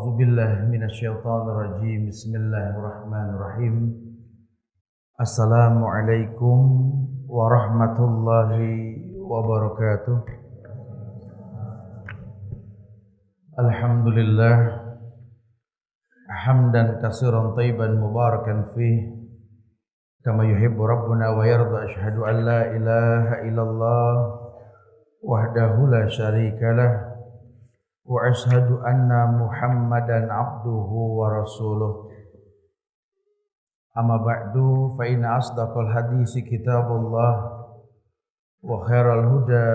A'udzubillahi minasyaitonirrajim. Bismillahirrahmanirrahim. Assalamualaikum warahmatullahi wabarakatuh. Alhamdulillah hamdan katsiran thayyiban mubarakan fih kama yuhibbu rabbuna wa yarda. Asyhadu an la ilaha illallah wahdahu la syarikalah wa ashhadu anna Muhammadan abduhu wa rasuluh. Amma ba'du, fa inna asdaqal hadisi kitabullah wa khairal huda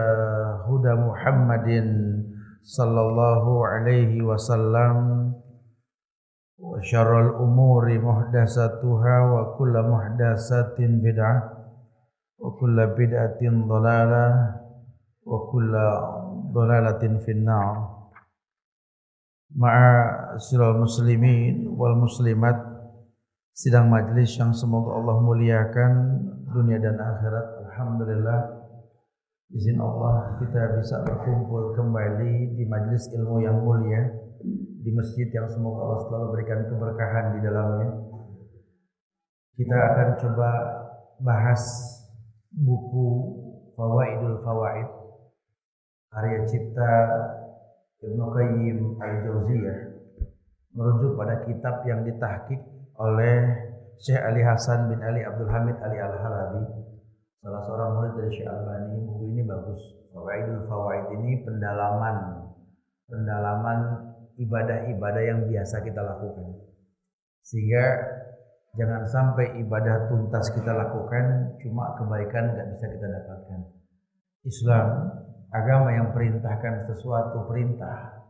huda Muhammadin sallallahu alaihi wasallam wa syarrul umuri muhdatsatuha wa kullu muhdatsatin bid'ah wa kullu bid'atin dhalalah wa kullu dhalalatin finnar. Ma'asyiral muslimin wal muslimat, sidang majlis yang semoga Allah muliakan dunia dan akhirat. Alhamdulillah, izin Allah kita bisa berkumpul kembali di majlis ilmu yang mulia, di masjid yang semoga Allah selalu berikan keberkahan di dalamnya. Kita akan coba bahas buku Fawaidul Fawaid karya cipta Ibnu Qayyim al-Jauziyah, merujuk pada kitab yang ditahqiq oleh Syekh Ali Hasan bin Ali Abdul Hamid Ali Al-Halabi, salah seorang murid dari Syekh Albani. Buku ini bagus. Fawaidul Fawaid ini pendalaman ibadah-ibadah yang biasa kita lakukan, sehingga jangan sampai ibadah tuntas kita lakukan cuma kebaikan nggak bisa kita dapatkan. Islam agama yang perintahkan sesuatu perintah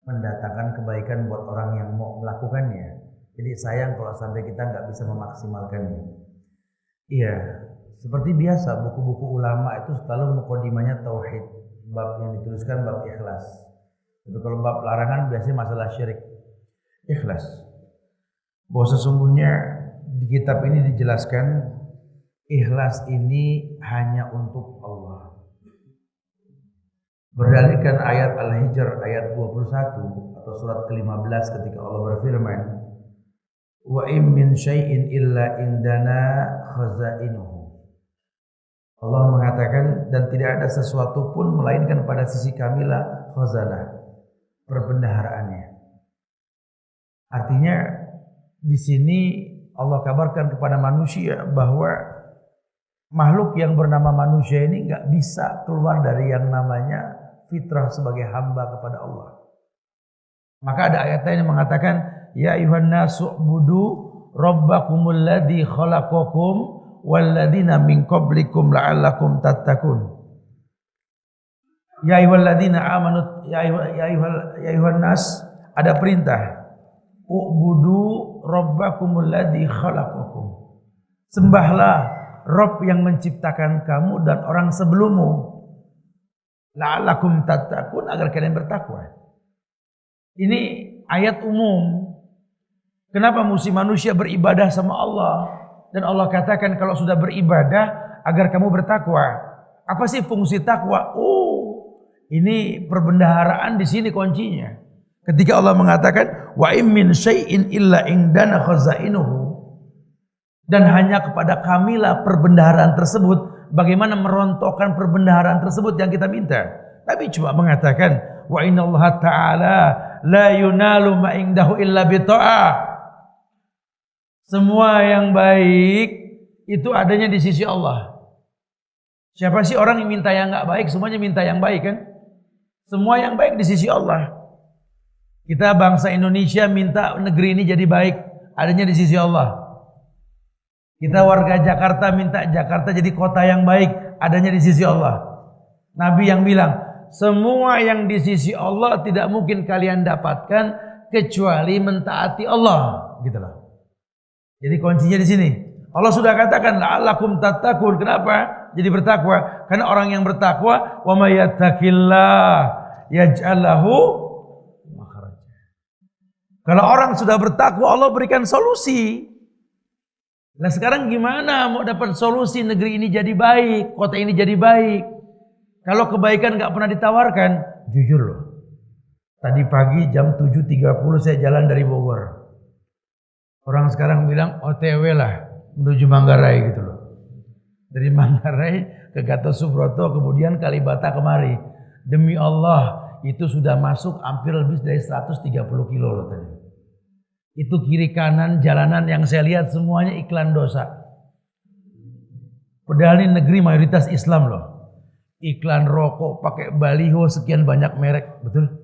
mendatangkan kebaikan buat orang yang mau melakukannya. Jadi sayang kalau sampai kita nggak bisa memaksimalkannya. Iya, seperti biasa buku-buku ulama itu selalu mukadimahnya tauhid, bab yang dituliskan bab ikhlas. Tapi kalau bab larangan biasanya masalah syirik. Ikhlas. Bahwa sesungguhnya di kitab ini dijelaskan ikhlas ini hanya untuk Allah. Berdalilkan ayat Al-Hijr ayat 21 atau surat ke-15 ketika Allah berfirman, wa in min syai'in illa indana khazainuhu. Allah mengatakan, dan tidak ada sesuatu pun melainkan pada sisi kamilah khazanah, perbendaharaannya. Artinya di sini Allah kabarkan kepada manusia bahwa makhluk yang bernama manusia ini enggak bisa keluar dari yang namanya fitrah sebagai hamba kepada Allah. Maka ada ayat lain yang mengatakan, ya ayuhan nasu ubudu rabbakumul ladzi khalaqakum walladzina min qablikum la'allakum tattaqun. Ya ayyuhalladzina amanu ya ayuhan nas, ada perintah, ubudu rabbakumul ladzi khalaqakum. Sembahlah Rabb yang menciptakan kamu dan orang sebelummu. La'allakum tattaqun, agar kalian bertakwa. Ini ayat umum. Kenapa mesti manusia beribadah sama Allah? Dan Allah katakan kalau sudah beribadah agar kamu bertakwa. Apa sih fungsi takwa? Ini perbendaharaan di sini kuncinya. Ketika Allah mengatakan wa in min syai'in illa indana khazainuhu, dan hanya kepada kamilah perbendaharaan tersebut. Bagaimana merontokkan perbendaharaan tersebut yang kita minta? Tapi cuma mengatakan wa innallaha ta'ala la yunalu ma indahu illa bita'ah. Semua yang baik itu adanya di sisi Allah. Siapa sih orang yang minta yang enggak baik? Semuanya minta yang baik kan? Semua yang baik di sisi Allah. Kita bangsa Indonesia minta negeri ini jadi baik, adanya di sisi Allah. Kita warga Jakarta minta Jakarta jadi kota yang baik, adanya di sisi Allah. Nabi yang bilang, semua yang di sisi Allah tidak mungkin kalian dapatkan kecuali mentaati Allah, gitulah. Jadi kuncinya di sini. Allah sudah katakan la'allakum tattaqun. Kenapa? Jadi bertakwa. Karena orang yang bertakwa, wa may yattaqillah yaj'al lahu makhraja. Kalau orang sudah bertakwa, Allah berikan solusi. Nah sekarang gimana mau dapat solusi negeri ini jadi baik, kota ini jadi baik? Kalau kebaikan gak pernah ditawarkan, jujur loh. Tadi pagi jam 7.30 saya jalan dari Bogor. Orang sekarang bilang OTW lah menuju Manggarai gitu loh. Dari Manggarai ke Gatot Subroto kemudian Kalibata kemari. Demi Allah itu sudah masuk hampir lebih dari 130 kilo loh tadi. Itu kiri kanan jalanan yang saya lihat semuanya iklan dosa. Padahal ini negeri mayoritas Islam loh. Iklan rokok pakai baliho sekian banyak merek, betul?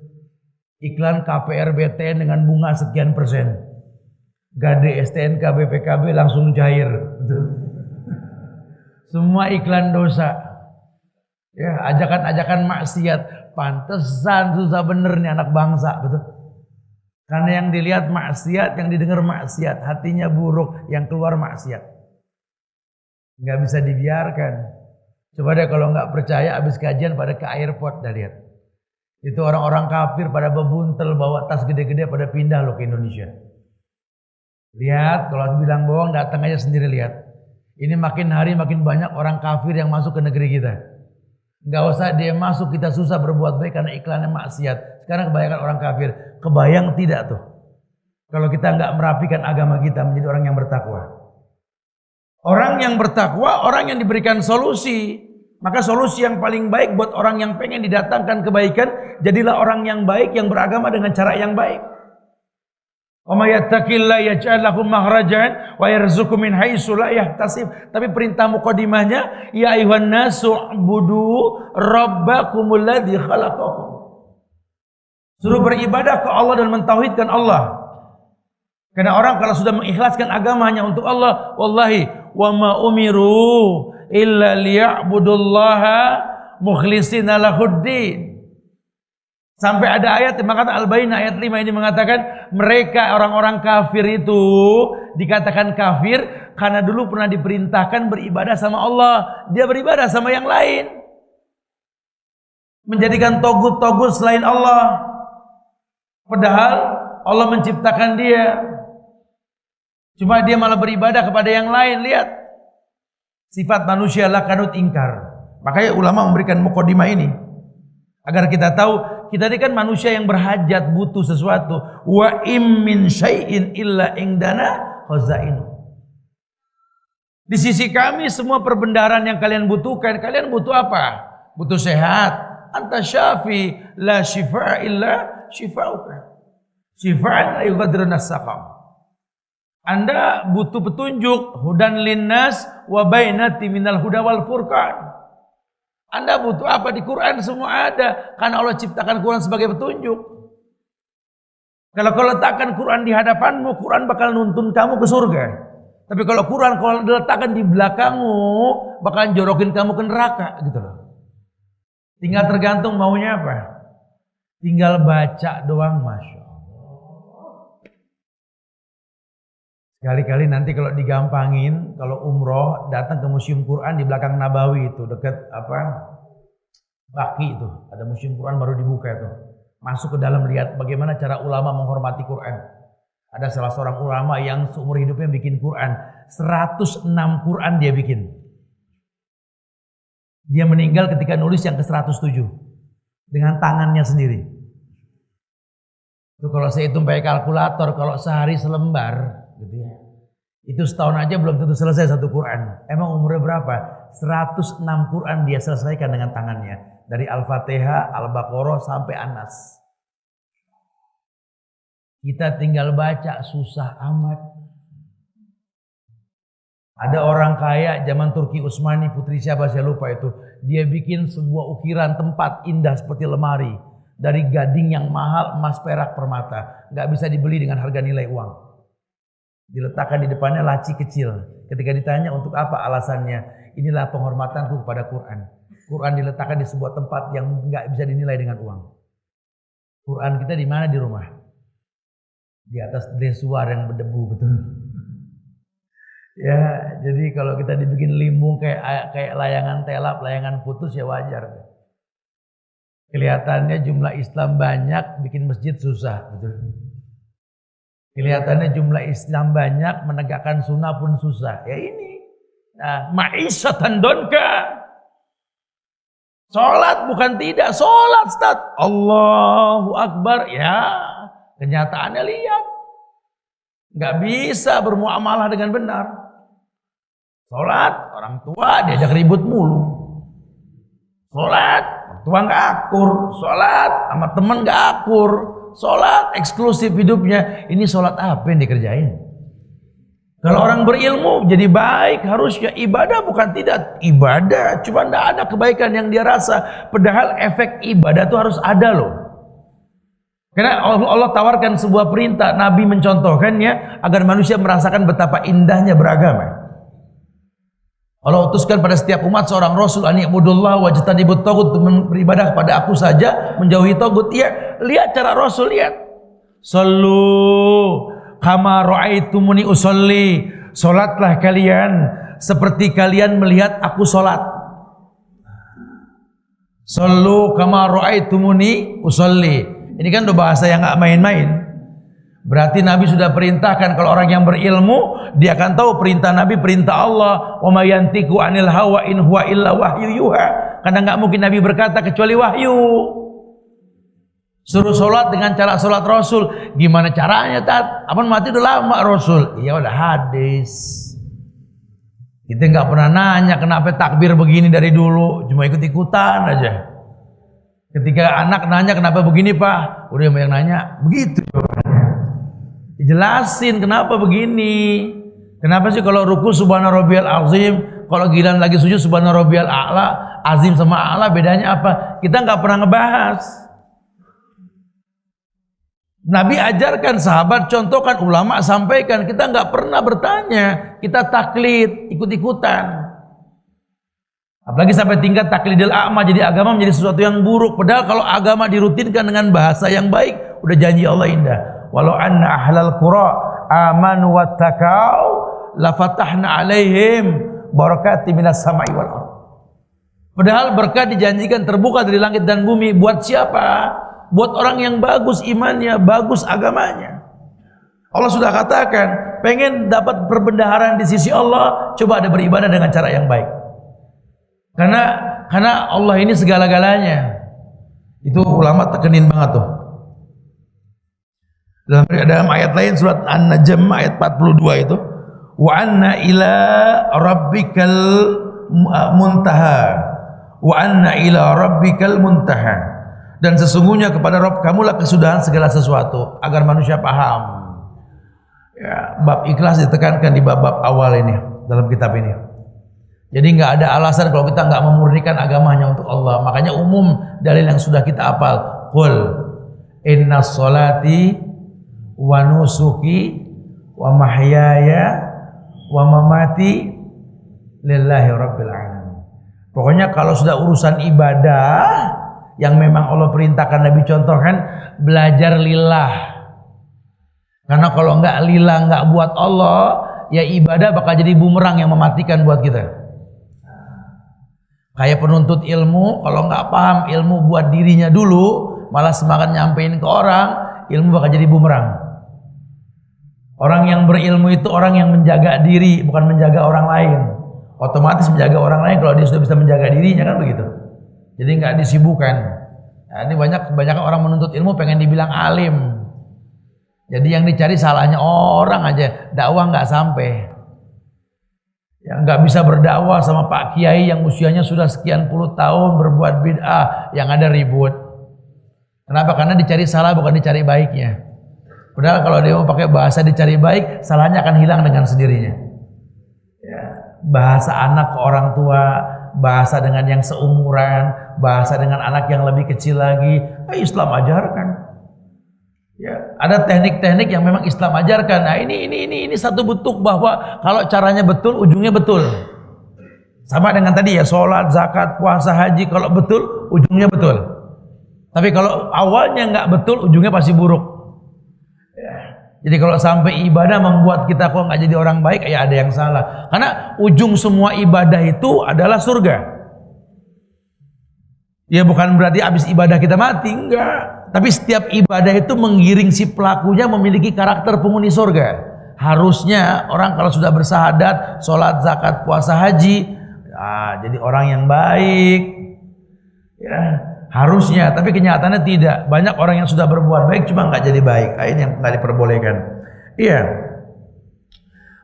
Iklan KPR BTN dengan bunga sekian persen. Gade STNK BPKB langsung cair, betul? Semua iklan dosa. Ya, ajakan-ajakan maksiat. Pantesan susah bener nih anak bangsa, betul? Karena yang dilihat maksiat, yang didengar maksiat, hatinya buruk, yang keluar maksiat. Nggak bisa dibiarkan. Coba deh kalau nggak percaya, habis kajian pada ke airport dah lihat. Itu orang-orang kafir pada bebuntel bawa tas gede-gede pada pindah loh ke Indonesia. Lihat, kalau bilang bohong datang aja sendiri lihat. Ini makin hari makin banyak orang kafir yang masuk ke negeri kita. Nggak usah dia masuk, kita susah berbuat baik karena iklannya maksiat. Sekarang kebanyakan orang kafir. Kebayang tidak tuh? Kalau kita nggak merapikan agama kita menjadi orang yang bertakwa. Orang yang bertakwa, orang yang diberikan solusi. Maka solusi yang paling baik buat orang yang pengen didatangkan kebaikan, jadilah orang yang baik yang beragama dengan cara yang baik. Wa may yattaqillaha yaj'al lahu makhrajan wa yarzuqhu min haitsu la yahtasib. Tapi perintah mukadimahnya, ya ayuhan nasu budu rabbakumul ladzi khalaqakum. Suruh beribadah ke Allah dan mentauhidkan Allah. Karena orang kalau sudah mengikhlaskan agamanya untuk Allah, wallahi wa ma umiru illa liya'budullaha mukhlishina lahuddin. Sampai ada ayat yang mengatakan Al-Bayyinah ayat 5 ini mengatakan mereka orang-orang kafir itu dikatakan kafir karena dulu pernah diperintahkan beribadah sama Allah, dia beribadah sama yang lain. Menjadikan togut-togut selain Allah. Padahal Allah menciptakan dia. Cuma dia malah beribadah kepada yang lain. Lihat. Sifat manusia lakanut ingkar. Makanya ulama memberikan mukadimah ini. Agar kita tahu, kita ini kan manusia yang berhajat, butuh sesuatu. Wa im min syai'in illa indana khazainu. Di sisi kami semua perbendaharaan yang kalian butuhkan. Kalian butuh apa? Butuh sehat. Anta syafi la shifa illa shifa'uka. Shifa'an la yughadiru saqam. Anda butuh petunjuk, hudan linnas wa bainati minal huda wal furqan. Anda butuh apa di Quran semua ada, karena Allah ciptakan Quran sebagai petunjuk. Kalau kau letakkan Quran di hadapanmu, Quran bakal nuntun kamu ke surga. Tapi kalau Quran kalau diletakkan di belakangmu, bakal jorokin kamu ke neraka gitu loh. Tinggal tergantung maunya apa. Tinggal baca doang, Masya Allah. Sekali-kali nanti kalau digampangin, kalau umroh datang ke museum Quran di belakang Nabawi itu dekat apa? Baki itu, ada museum Quran baru dibuka itu. Masuk ke dalam lihat bagaimana cara ulama menghormati Quran. Ada salah seorang ulama yang seumur hidupnya bikin Quran, 106 Quran dia bikin. Dia meninggal ketika nulis yang ke-107 dengan tangannya sendiri. Itu kalau saya hitung pakai kalkulator, kalau sehari selembar gitu ya. Itu setahun aja belum tentu selesai satu Quran. Emang umurnya berapa? 106 Quran dia selesaikan dengan tangannya. Dari Al-Fatihah, Al-Baqarah sampai An-Nas. Kita tinggal baca susah amat. Ada orang kaya zaman Turki Utsmani, putri siapa saya lupa itu. Dia bikin sebuah ukiran tempat indah seperti lemari. Dari gading yang mahal, emas, perak, permata. Gak bisa dibeli dengan harga nilai uang. Diletakkan di depannya laci kecil. Ketika ditanya untuk apa alasannya, inilah penghormatanku kepada Quran. Quran diletakkan di sebuah tempat yang nggak bisa dinilai dengan uang. Quran kita di mana? Di rumah. Di atas dressuar yang berdebu, betul. Ya, jadi kalau kita dibikin limbung kayak layangan telap, layangan putus ya wajar. Kelihatannya jumlah Islam banyak, bikin masjid susah, betul. Kelihatannya jumlah Islam banyak, menegakkan sunnah pun susah. Ya ini. Nah, ma'isyatan donka. Sholat bukan tidak, sholat Ustaz. Allahu Akbar. Ya, kenyataannya lihat. Nggak bisa bermuamalah dengan benar. Sholat, orang tua diajak ribut mulu. Sholat, orang tua nggak akur. Sholat, sama temen nggak akur. Sholat, eksklusif hidupnya. Ini sholat apa yang dikerjain? Kalau orang berilmu jadi baik, harusnya ibadah bukan tidak. Ibadah, cuma tidak ada kebaikan yang dia rasa. Padahal efek ibadah itu harus ada loh. Karena Allah tawarkan sebuah perintah, Nabi mencontohkannya agar manusia merasakan betapa indahnya beragama. Allah utuskan pada setiap umat seorang Rasul, ani ibudullah wajtanibut taghut, beribadah kepada aku saja, menjauhi taghut. Ya, lihat cara Rasul, lihat. Sallu kama ra'aitumuni usolli, solatlah kalian seperti kalian melihat aku solat. Sallu kama ra'aitumuni usolli. Ini kan udah bahasa yang gak main-main. Berarti Nabi sudah perintahkan, kalau orang yang berilmu dia akan tahu perintah Nabi, perintah Allah. Wa ma yantiqu anil hawa in huwa illa wahyu yuha. Karena gak mungkin Nabi berkata kecuali wahyu. Suruh sholat dengan cara sholat Rasul. Gimana caranya Tat? Apaan mati udah lama Rasul. Iya udah hadis. Kita nggak pernah nanya kenapa takbir begini dari dulu. Cuma ikut-ikutan aja. Ketika anak nanya kenapa begini Pak, udah yang nanya begitu jawabannya. Dijelasin kenapa begini. Kenapa sih kalau ruku subhana rabbiyal azim, kalau giliran lagi sujud subhana rabbiyal a'la, azim sama a'la bedanya apa? Kita nggak pernah ngebahas. Nabi ajarkan, sahabat contohkan, ulama sampaikan, kita nggak pernah bertanya, kita taklid, ikut-ikutan. Apalagi sampai tingkat taklidil a'ma, jadi agama menjadi sesuatu yang buruk. Padahal kalau agama dirutinkan dengan bahasa yang baik, udah janji Allah indah. Walau anna ahlal qura amanu wattaqau la fatahna alaihim barakati minas sama'i wal ardh. Padahal berkah dijanjikan terbuka dari langit dan bumi buat siapa? Buat orang yang bagus imannya, bagus agamanya. Allah sudah katakan, pengen dapat perbendaharaan di sisi Allah, coba ada beribadah dengan cara yang baik. Karena Allah ini segala-galanya. Itu ulama tekenin banget tuh. Dalam ayat lain surat An-Najm ayat 42 itu, wa anna ila rabbikal muntaha. Wa anna ila rabbikal muntaha. Dan sesungguhnya kepada Rabb kamulah kesudahan segala sesuatu, agar manusia paham. Ya, bab ikhlas ditekankan di bab-bab awal ini dalam kitab ini. Jadi nggak ada alasan kalau kita nggak memurnikan agamanya untuk Allah. Makanya umum dalil yang sudah kita hafal, qul inna sholati wa nusuki wa mahyaya wa mamati lillahi rabbil alamin. Pokoknya kalau sudah urusan ibadah yang memang Allah perintahkan, Nabi contohkan, belajar lillah. Karena kalau nggak lillah, nggak buat Allah, ya ibadah bakal jadi bumerang yang mematikan buat kita. Kayak penuntut ilmu, kalau nggak paham ilmu buat dirinya dulu, malah semangat nyampein ke orang, ilmu bakal jadi bumerang. Orang yang berilmu itu orang yang menjaga diri, bukan menjaga orang lain. Otomatis menjaga orang lain kalau dia sudah bisa menjaga dirinya, kan begitu. Jadi nggak disibukkan. Nah, ini banyak orang menuntut ilmu pengen dibilang alim. Jadi yang dicari salahnya orang aja, dakwah nggak sampai. Yang nggak bisa berdakwah sama Pak Kiai yang usianya sudah sekian puluh tahun berbuat bid'ah, yang ada ribut. Kenapa? Karena dicari salah bukan dicari baiknya. Padahal kalau dia mau pakai bahasa dicari baik, salahnya akan hilang dengan sendirinya. Ya, bahasa anak ke orang tua, bahasa dengan yang seumuran, bahasa dengan anak yang lebih kecil lagi, Islam ajarkan. Ya, ada teknik-teknik yang memang Islam ajarkan. Nah, ini satu bentuk bahwa kalau caranya betul, ujungnya betul. Sama dengan tadi ya, sholat, zakat, puasa, haji, kalau betul, ujungnya betul. Tapi kalau awalnya nggak betul, ujungnya pasti buruk. Ya. Jadi kalau sampai ibadah membuat kita kok nggak jadi orang baik, ya ada yang salah. Karena ujung semua ibadah itu adalah surga. Ya bukan berarti habis ibadah kita mati, enggak. Tapi setiap ibadah itu menggiring si pelakunya memiliki karakter penghuni surga. Harusnya orang kalau sudah bersahadat, sholat, zakat, puasa, haji, jadi orang yang baik. Ya, harusnya, tapi kenyataannya tidak. Banyak orang yang sudah berbuat baik cuma nggak jadi baik. Ini yang nggak diperbolehkan. Iya.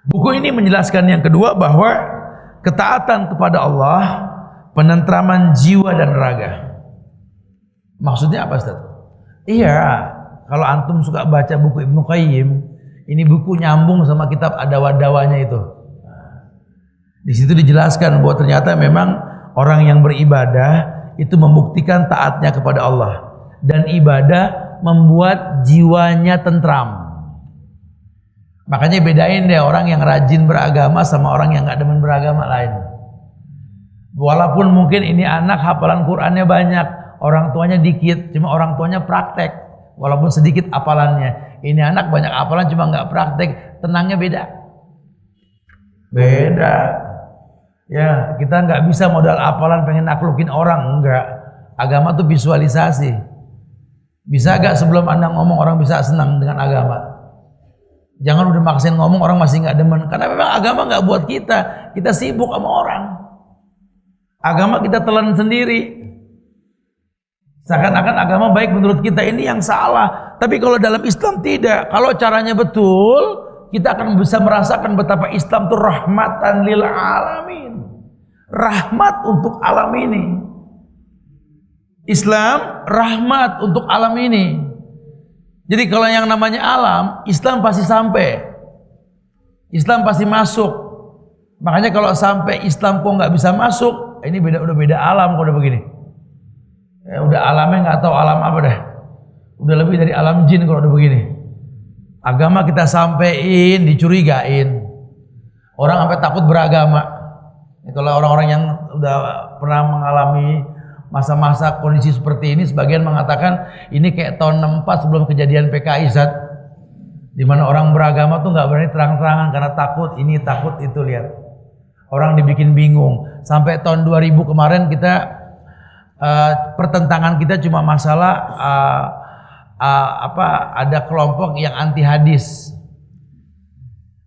Buku ini menjelaskan yang kedua bahwa ketaatan kepada Allah penentraman jiwa dan raga. Maksudnya apa, Ustaz? Iya, kalau antum suka baca buku Ibnu Qayyim, ini buku nyambung sama kitab Ad-Dawa-Dawanya itu. Di situ dijelaskan bahwa ternyata memang orang yang beribadah itu membuktikan taatnya kepada Allah, dan ibadah membuat jiwanya tentram. Makanya bedain deh orang yang rajin beragama sama orang yang nggak demen beragama lain. Walaupun mungkin ini anak hafalan Qur'annya banyak, orang tuanya dikit, cuma orang tuanya praktek, walaupun sedikit hafalannya. Ini anak banyak hafalan cuma nggak praktek, tenangnya beda. Beda. Ya, kita nggak bisa modal hafalan pengen naklukin orang, enggak. Agama tuh visualisasi. Bisa gak sebelum Anda ngomong orang bisa senang dengan agama? Jangan udah maksain ngomong orang masih nggak demen, karena memang agama nggak buat kita. Kita sibuk sama orang. Agama kita telan sendiri. Seakan-akan agama baik menurut kita, ini yang salah. Tapi kalau dalam Islam tidak. Kalau caranya betul, kita akan bisa merasakan betapa Islam itu rahmatan lil alamin. Rahmat untuk alam ini. Islam rahmat untuk alam ini. Jadi kalau yang namanya alam, Islam pasti sampai. Islam pasti masuk. Makanya kalau sampai Islam kok nggak bisa masuk, ini udah beda alam kalau udah begini. Ya, udah alamnya nggak tahu alam apa dah. Udah lebih dari alam jin kalau udah begini. Agama kita sampein dicurigain. Orang sampai takut beragama. Kalau orang-orang yang udah pernah mengalami masa-masa kondisi seperti ini, sebagian mengatakan ini kayak tahun 64 sebelum kejadian PKI Zat, di mana orang beragama tuh nggak berani terang-terangan karena takut ini takut itu. Lihat, orang dibikin bingung. Sampai tahun 2000 kemarin kita pertentangan kita cuma masalah ada kelompok yang anti hadis.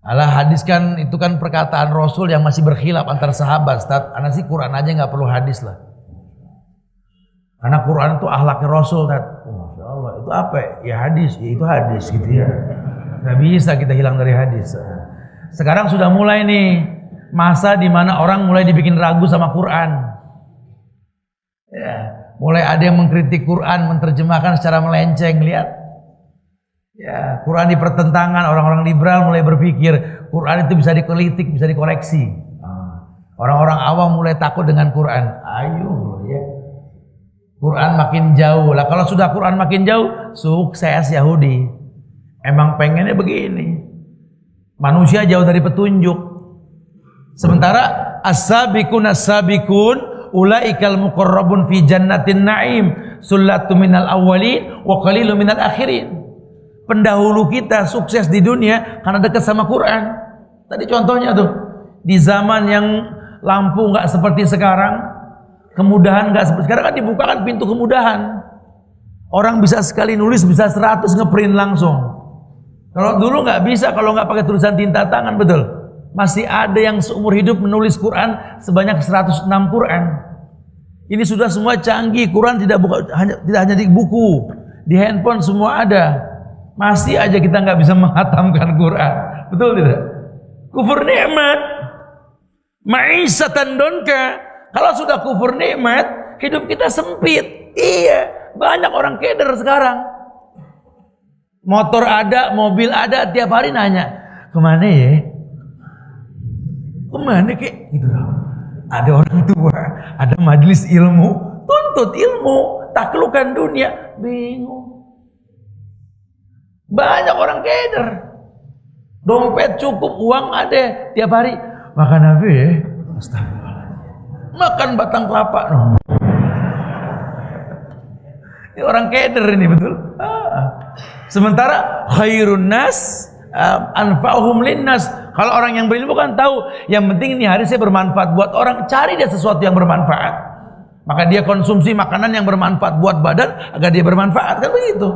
Alah, hadis kan itu kan perkataan Rasul yang masih berkhilaf antar sahabat. Ustaz, anak sih Quran aja nggak perlu hadis lah. Karena Quran itu akhlaknya Rasul, Ustaz. Masya Allah, itu apa? Ya hadis, ya itu hadis gitu ya. Nggak bisa kita hilang dari hadis. Sekarang sudah mulai nih masa di mana orang mulai dibikin ragu sama Quran. Ya, mulai ada yang mengkritik Quran, menerjemahkan secara melenceng, lihat. Ya, Quran di pertentangan, orang-orang liberal mulai berpikir Quran itu bisa dikritik, bisa dikoreksi. Orang-orang awam mulai takut dengan Quran. Ayo ya. Quran makin jauh. Lah kalau sudah Quran makin jauh, sukses Yahudi. Emang pengennya begini. Manusia jauh dari petunjuk. Sementara as-sabiqun as-sabiqun ulaikal muqarrabun fi jannatin na'im, sullatu minal awwalin wa qalilun minal akhirin. Pendahulu kita sukses di dunia karena dekat sama Quran. Tadi contohnya tuh, di zaman yang lampu nggak seperti sekarang, kemudahan nggak seperti sekarang, kan dibukakan pintu kemudahan. Orang bisa sekali nulis bisa 100 ngeprint langsung. Kalau dulu nggak bisa, kalau nggak pakai tulisan tinta tangan, betul. Masih ada yang seumur hidup menulis Quran sebanyak 106 Quran. Ini sudah semua canggih. Quran tidak hanya di buku, di handphone semua ada. Masih aja kita nggak bisa menghatamkan Quran, betul tidak? Kufur nikmat, ma'isatan donka. Kalau sudah kufur nikmat, hidup kita sempit. Iya, banyak orang keder sekarang. Motor ada, mobil ada, tiap hari nanya, kemana ya? Kemana kek? Gitu. Ada orang tua, ada majelis ilmu, tuntut ilmu, taklukkan dunia, bingung. Banyak orang keder. Dompet cukup, uang ada, tiap hari makan apa ya? Astagfirullahaladzim. Makan batang kelapa. Ini orang keder ini, betul. Sementara khairun nas anfa'uhum linnas. Kalau orang yang berilmu kan tahu, yang penting ini hari saya bermanfaat buat orang, cari dia sesuatu yang bermanfaat. Maka dia konsumsi makanan yang bermanfaat buat badan agar dia bermanfaat, kan begitu.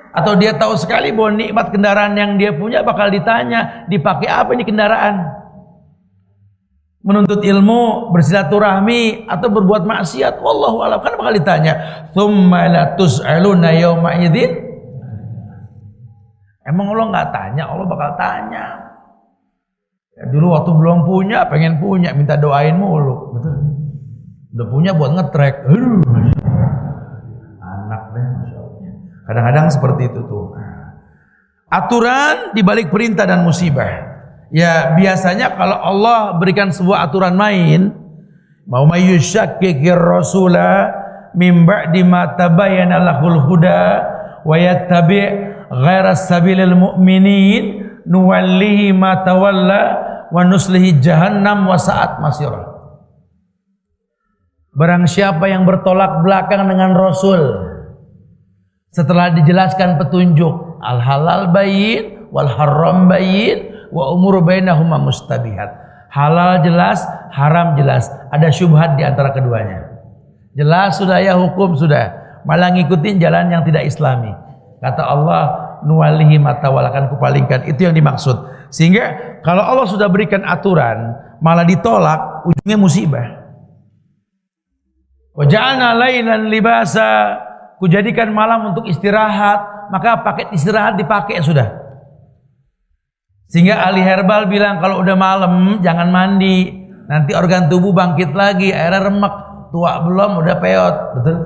Atau dia tahu sekali bahwa nikmat kendaraan yang dia punya bakal ditanya, dipakai apa ini kendaraan? menuntut ilmu, bersilaturahmi atau berbuat maksiat. Wallahu a'lam. Kan bakal ditanya, "Tsumma la tus'aluna yauma idzin." Emang Allah nggak tanya? Allah bakal tanya. Ya, dulu waktu belum punya, pengen punya, minta doain mulu. Betul. Udah punya buat ngetrek. Anak deh, Masya Allah. Kadang-kadang seperti itu tuh. Aturan dibalik perintah dan musibah. Ya biasanya kalau Allah berikan sebuah aturan main, mau mayyusyakkikir rasula mim ba'di ma tabayyana lahul huda wa yattabi' ghaira sabilil mu'minin nuwallihi ma tawalla wa nuslihi jahannam wa sa'at masirah. Barang siapa yang bertolak belakang dengan Rasul setelah dijelaskan petunjuk al halal bayyin wal haram bayyin wa umur bainahuma mustabihat. Halal jelas, haram jelas. Ada syubhat di antara keduanya. Jelas sudah ya hukum sudah. Malah ngikutin jalan yang tidak islami. Kata Allah, nuwalihi matawalakan kupalingkan. Itu yang dimaksud. Sehingga kalau Allah sudah berikan aturan, malah ditolak, ujungnya musibah. Wa ja'alna lailan libasa. Kujadikan malam untuk istirahat, maka paket istirahat dipakai sudah. Sehingga ahli herbal bilang kalau udah malam jangan mandi, nanti organ tubuh bangkit lagi, airnya remek, tua belum udah peot, betul?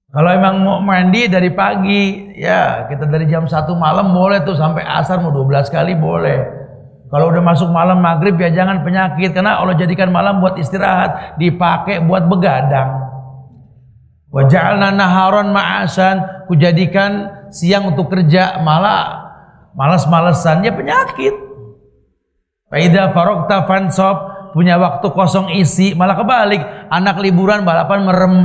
Kalau emang mau mandi dari pagi, ya kita dari jam 1 malam boleh tuh sampai asar mau 12 kali boleh. Kalau udah masuk malam maghrib ya jangan penyakit, karena Allah jadikan malam buat istirahat, dipakai buat begadang. Wa ja'alna naharon ma'asan, kujadikan siang untuk kerja, malah malas-malesannya penyakit. Fa idza faragta fansab, punya waktu kosong isi, malah kebalik, anak liburan balapan merem.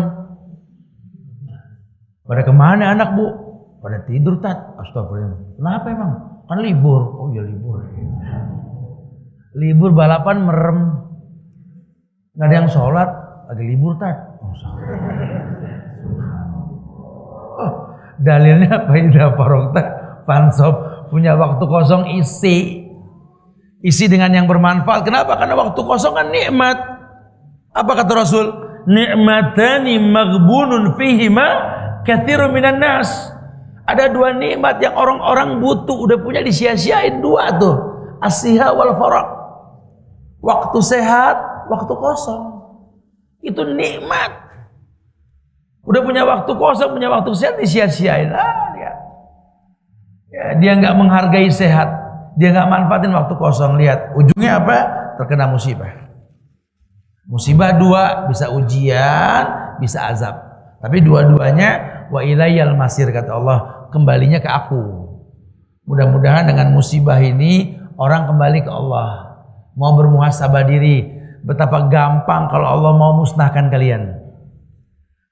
Pada kemana anak bu? Pada tidur tat. Astagfirullah. Kenapa emang? Kan libur. Oh ya libur. Libur balapan merem. Nggak ada yang sholat, lagi libur tat. Dalilnya apa? Idza faragta fansab, punya waktu kosong isi dengan yang bermanfaat. Kenapa? Karena waktu kosong kan nikmat. Apa kata Rasul? Nikmatani maghbunun fihima katsirun minan nas. Ada dua nikmat yang orang-orang butuh, udah punya disia-siain dua tuh. As-siha wal faragh. Waktu sehat, waktu kosong. Itu nikmat. Udah punya waktu kosong, punya waktu sehat, disia-siain. Lihat. Ya, dia nggak menghargai sehat, dia nggak manfaatin waktu kosong. Lihat, ujungnya apa? Terkena musibah. Musibah dua, bisa ujian, bisa azab. Tapi dua-duanya wa ilayyal masir, kata Allah, kembalinya ke aku. Mudah-mudahan dengan musibah ini orang kembali ke Allah, mau bermuhasabah diri. Betapa gampang kalau Allah mau musnahkan kalian.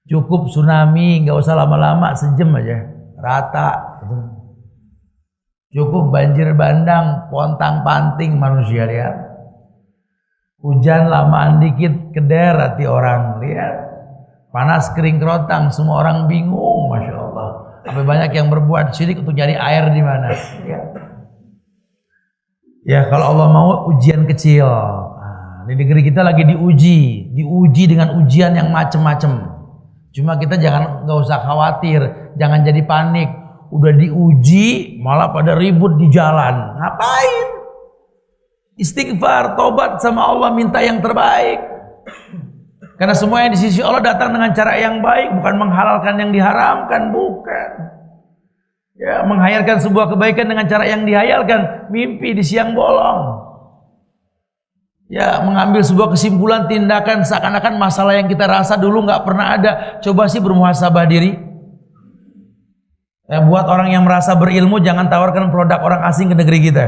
Cukup tsunami, nggak usah lama-lama, sejam aja rata. Cukup banjir bandang, pontang-panting manusia, lihat. Hujan lamaan dikit, keder hati orang, lihat. Panas kering kerotang, semua orang bingung, Masya Allah. Sampai banyak yang berbuat syirik untuk nyari air di mana. Ya kalau Allah mau ujian kecil. Nah, di negeri kita lagi diuji dengan ujian yang macem-macem. Cuma kita nggak usah khawatir, jangan jadi panik. Udah diuji, malah pada ribut di jalan. Ngapain? Istighfar, tobat sama Allah, minta yang terbaik. Karena semua yang di sisi Allah datang dengan cara yang baik, bukan menghalalkan yang diharamkan, bukan. Ya, menghayalkan sebuah kebaikan dengan cara yang dihayalkan, mimpi di siang bolong. Ya, mengambil sebuah kesimpulan tindakan seakan-akan masalah yang kita rasa dulu nggak pernah ada. Coba sih bermuhasabah diri. Ya, buat orang yang merasa berilmu, jangan tawarkan produk orang asing ke negeri kita.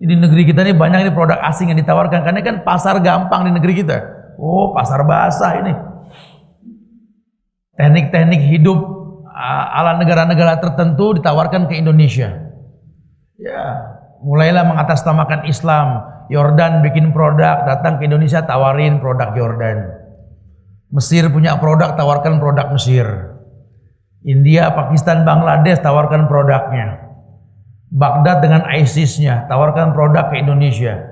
Di negeri kita ini banyak ini produk asing yang ditawarkan, karena kan pasar gampang di negeri kita. Oh, pasar basah ini. Teknik-teknik hidup ala negara-negara tertentu ditawarkan ke Indonesia. Ya, mulailah mengatasnamakan Islam. Yordan bikin produk, datang ke Indonesia tawarin produk Yordan. Mesir punya produk, tawarkan produk Mesir. India, Pakistan, Bangladesh tawarkan produknya. Baghdad dengan ISIS-nya tawarkan produk ke Indonesia.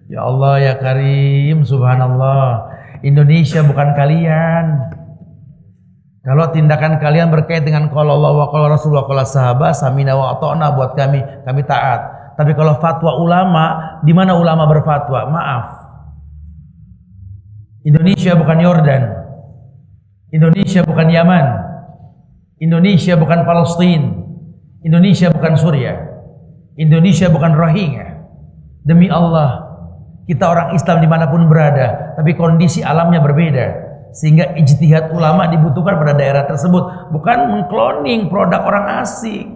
Ya Allah ya Karim, subhanallah. Indonesia bukan kalian. Kalau tindakan kalian berkait dengan qala Allah wa qala Rasulullah qala sahabat, samina wa ata'na buat kami taat. Tapi kalau fatwa ulama, di mana ulama berfatwa? Maaf. Indonesia bukan Yordan. Indonesia bukan Yaman. Indonesia bukan Palestina. Indonesia bukan Suriah. Indonesia bukan Rohingya. Demi Allah, kita orang Islam dimanapun berada, tapi kondisi alamnya berbeda. Sehingga ijtihad ulama dibutuhkan pada daerah tersebut, bukan mengkloning produk orang asing.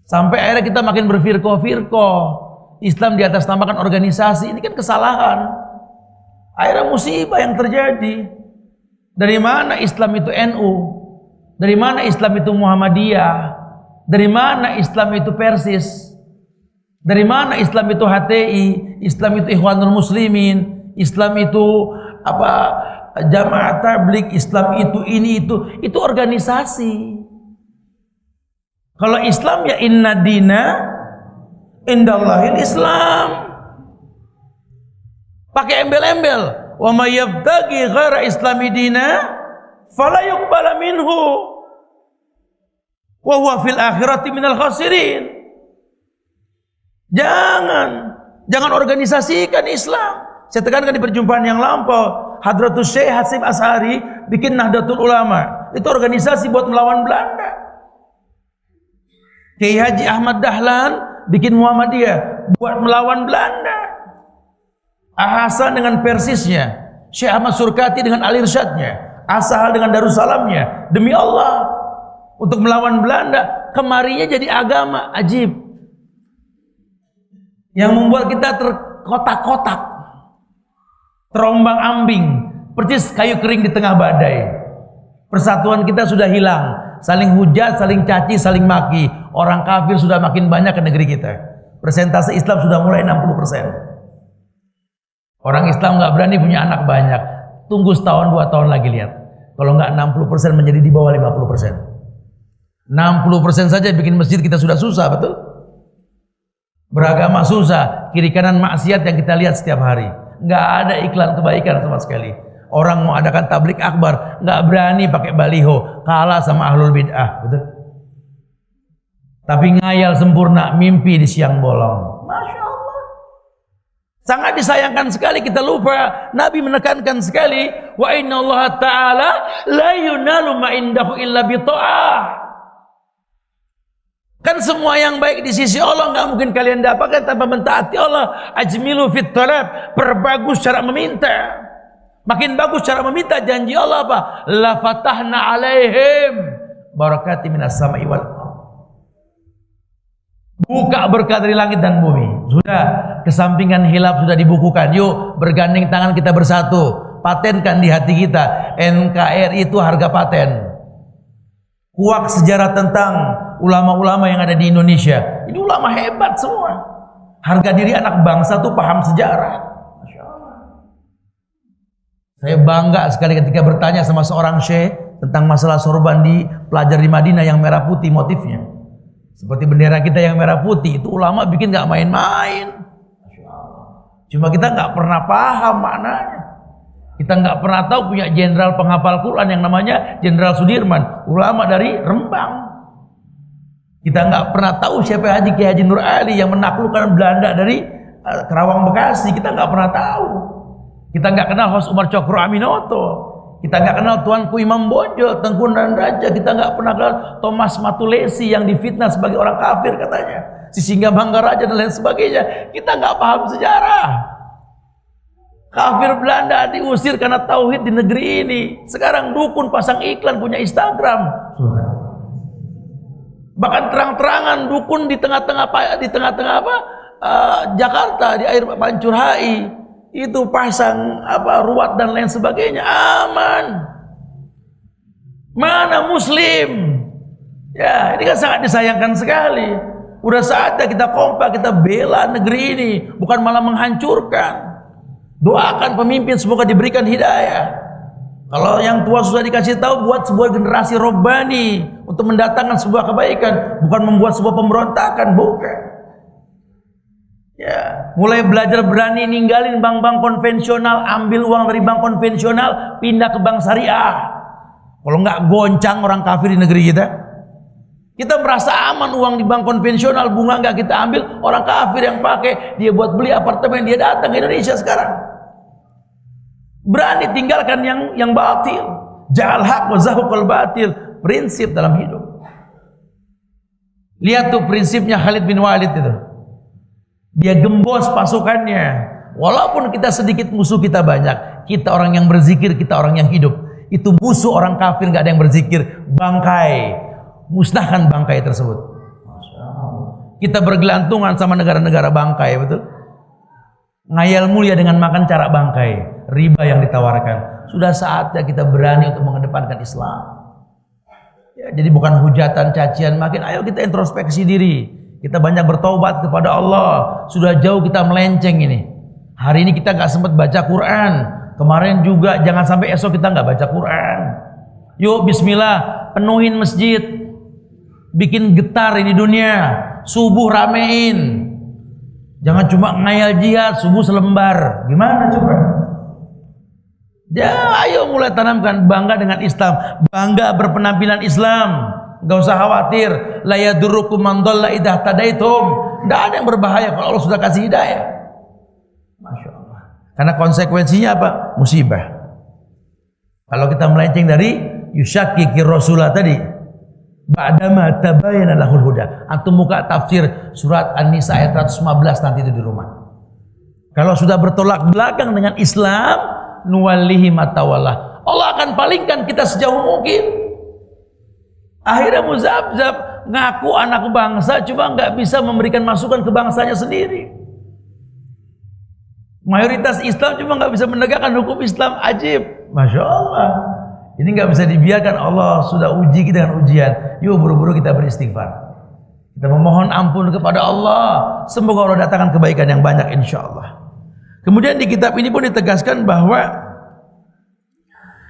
Sampai akhirnya kita makin berfirqah-firqah. Islam di atas namakan organisasi, ini kan kesalahan. Akhirnya musibah yang terjadi. Dari mana Islam itu NU? Dari mana Islam itu Muhammadiyah? Dari mana Islam itu Persis? Dari mana Islam itu HTI? Islam itu Ikhwanul Muslimin? Islam itu Jamaah Tabligh, Islam itu ini itu organisasi. Kalau Islam ya inna dina indallahil Islam. Pakai embel-embel. Wa may yabtaghi ghaira islami dina fala yuqbala minhu wa huwa fil akhirati minal khasirin. Jangan organisasikan Islam. Saya tekankan di perjumpaan yang lampau, Hadratus Syekh Hasyim Asy'ari bikin Nahdlatul Ulama. Itu organisasi buat melawan Belanda. Kiai Haji Ahmad Dahlan bikin Muhammadiyah buat melawan Belanda. Hasan dengan Persisnya, Syekh Ahmad Surkati dengan Al-Irsyadnya, Asahal dengan Darussalamnya. Demi Allah, untuk melawan Belanda, kemarinya jadi agama. Ajib. Yang membuat kita terkotak-kotak, terombang-ambing, persis kayu kering di tengah badai. Persatuan kita sudah hilang, saling hujat, saling caci, saling maki. Orang kafir sudah makin banyak ke negeri kita. Persentase Islam sudah mulai 60%. Orang Islam nggak berani punya anak banyak. Tunggu setahun 2 tahun lagi lihat. Kalau nggak 60% menjadi di bawah 50%. 60% saja bikin masjid kita sudah susah, betul? Beragama susah, kiri kanan maksiat yang kita lihat setiap hari. Nggak ada iklan kebaikan sama sekali. Orang mau adakan tablik akbar, nggak berani pakai baliho, kalah sama ahlul bid'ah, betul? Tapi ngayal sempurna, mimpi di siang bolong. Masya Allah. Sangat disayangkan sekali, kita lupa. Nabi menekankan sekali, wa inna Allah ta'ala la yunalu ma indahu illa bita'ah. Kan semua yang baik di sisi Allah nggak mungkin kalian dapatkan tanpa mentaati Allah. Ajmilu fit talab, perbagus cara meminta. Makin bagus cara meminta, janji Allah apa? La fatahna alaihim barakati minas sama'i wal ardh. Buka berkat dari langit dan bumi. Sudah, kesampingan hilaf sudah dibukukan. Yuk bergandeng tangan kita bersatu. Patenkan di hati kita. NKRI itu harga paten. Kuak sejarah tentang ulama-ulama yang ada di Indonesia. Ini ulama hebat semua. Harga diri anak bangsa tuh paham sejarah. Masya Allah. Saya bangga sekali ketika bertanya sama seorang syekh tentang masalah sorban di pelajar di Madinah yang merah putih motifnya. Seperti bendera kita yang merah putih, itu ulama bikin nggak main-main. Masya Allah. Cuma kita nggak pernah paham maknanya. Kita nggak pernah tahu punya jenderal penghafal Quran yang namanya Jenderal Sudirman, ulama dari Rembang. Kita nggak pernah tahu siapa Kiai Haji Nur Ali yang menaklukkan Belanda dari Kerawang Bekasi. Kita nggak pernah tahu. Kita nggak kenal Hos Umar Cokro Aminoto. Kita nggak kenal Tuanku Imam Bonjol, Tengku Nandraja. Kita nggak pernah kenal Thomas Matulesi yang difitnah sebagai orang kafir katanya. Si Singa Banggaraja dan lain sebagainya. Kita nggak paham sejarah. Kafir Belanda diusir karena tauhid di negeri ini. Sekarang dukun pasang iklan punya Instagram. Bahkan terang-terangan dukun di tengah-tengah Jakarta di air Mancur HI itu pasang ruat dan lain sebagainya. Aman. Mana Muslim? Ya, ini kan sangat disayangkan sekali. Udah saatnya kita kompak, kita bela negeri ini, bukan malah menghancurkan. Doakan pemimpin semoga diberikan hidayah. Kalau yang tua sudah dikasih tahu, buat sebuah generasi robbani untuk mendatangkan sebuah kebaikan, bukan membuat sebuah pemberontakan, bukan. Ya, mulai belajar berani ninggalin bank-bank konvensional, ambil uang dari bank konvensional, pindah ke bank syariah. Kalau nggak goncang orang kafir di negeri kita. Kita merasa aman uang di bank konvensional, bunga nggak kita ambil, orang kafir yang pakai, dia buat beli apartemen, dia datang ke Indonesia sekarang. Berani tinggalkan yang batil. Ja'al haq wa zahuqal batil, prinsip dalam hidup. Lihat tuh prinsipnya Khalid bin Walid itu. Dia gembos pasukannya. Walaupun kita sedikit, musuh kita banyak. Kita orang yang berzikir, kita orang yang hidup. Itu musuh orang kafir, nggak ada yang berzikir. Bangkai, musnahkan bangkai tersebut. Kita bergelantungan sama negara-negara bangkai, betul? Ngayal mulia dengan makan cara bangkai, riba yang ditawarkan. Sudah saatnya kita berani untuk mengedepankan Islam. Ya, jadi bukan hujatan, cacian, makin ayo kita introspeksi diri. Kita banyak bertaubat kepada Allah. Sudah jauh kita melenceng ini. Hari ini kita nggak sempat baca Quran. Kemarin juga, jangan sampai esok kita nggak baca Quran. Yuk bismillah, penuhin masjid. Bikin getar ini dunia. Subuh ramein. Jangan cuma ngayal jihad, subuh selembar. Gimana coba? Ya, ayo mulai tanamkan bangga dengan Islam. Bangga berpenampilan Islam. Gak usah khawatir. La yadurrukum man dhalla idza tadaitum. Tidak ada yang berbahaya kalau Allah sudah kasih hidayah. Masya Allah. Karena konsekuensinya apa? Musibah. Kalau kita melenceng dari yusyakiki rasulah tadi, ba'dama tabayyana lahul huda. Antum buka tafsir surat An-Nisa ayat 115 nanti itu di rumah. Kalau sudah bertolak belakang dengan Islam, nuwallihi matawallah. Allah akan palingkan kita sejauh mungkin. Akhirnya muzabzab, ngaku anak bangsa, cuma nggak bisa memberikan masukan ke bangsanya sendiri. Mayoritas Islam cuma nggak bisa menegakkan hukum Islam, ajib. Masya Allah. Ini nggak bisa dibiarkan. Allah sudah uji kita dengan ujian. Yuk buru-buru kita beristighfar. Kita memohon ampun kepada Allah. Semoga Allah datangkan kebaikan yang banyak insya Allah. Kemudian di kitab ini pun ditegaskan bahwa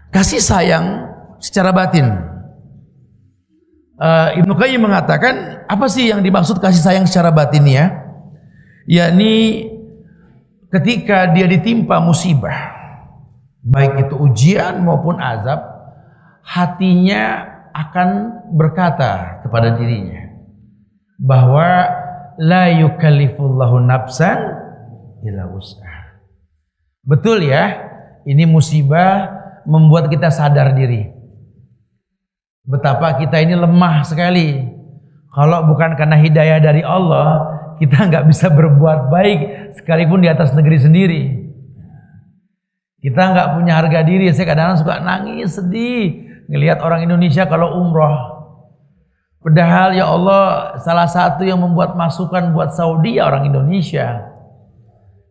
kasih sayang secara batin. Ibnu Qayyim mengatakan, apa sih yang dimaksud kasih sayang secara batinnya? Yakni ketika dia ditimpa musibah, baik itu ujian maupun azab, hatinya akan berkata kepada dirinya bahwa la yukallifullahu nafsan illa wus'aha. Betul ya, ini musibah membuat kita sadar diri. Betapa kita ini lemah sekali. Kalau bukan karena hidayah dari Allah, kita nggak bisa berbuat baik sekalipun di atas negeri sendiri. Kita nggak punya harga diri. Saya kadang-kadang suka nangis, sedih ngelihat orang Indonesia kalau umroh. Padahal ya Allah, salah satu yang membuat masukan buat Saudi ya orang Indonesia.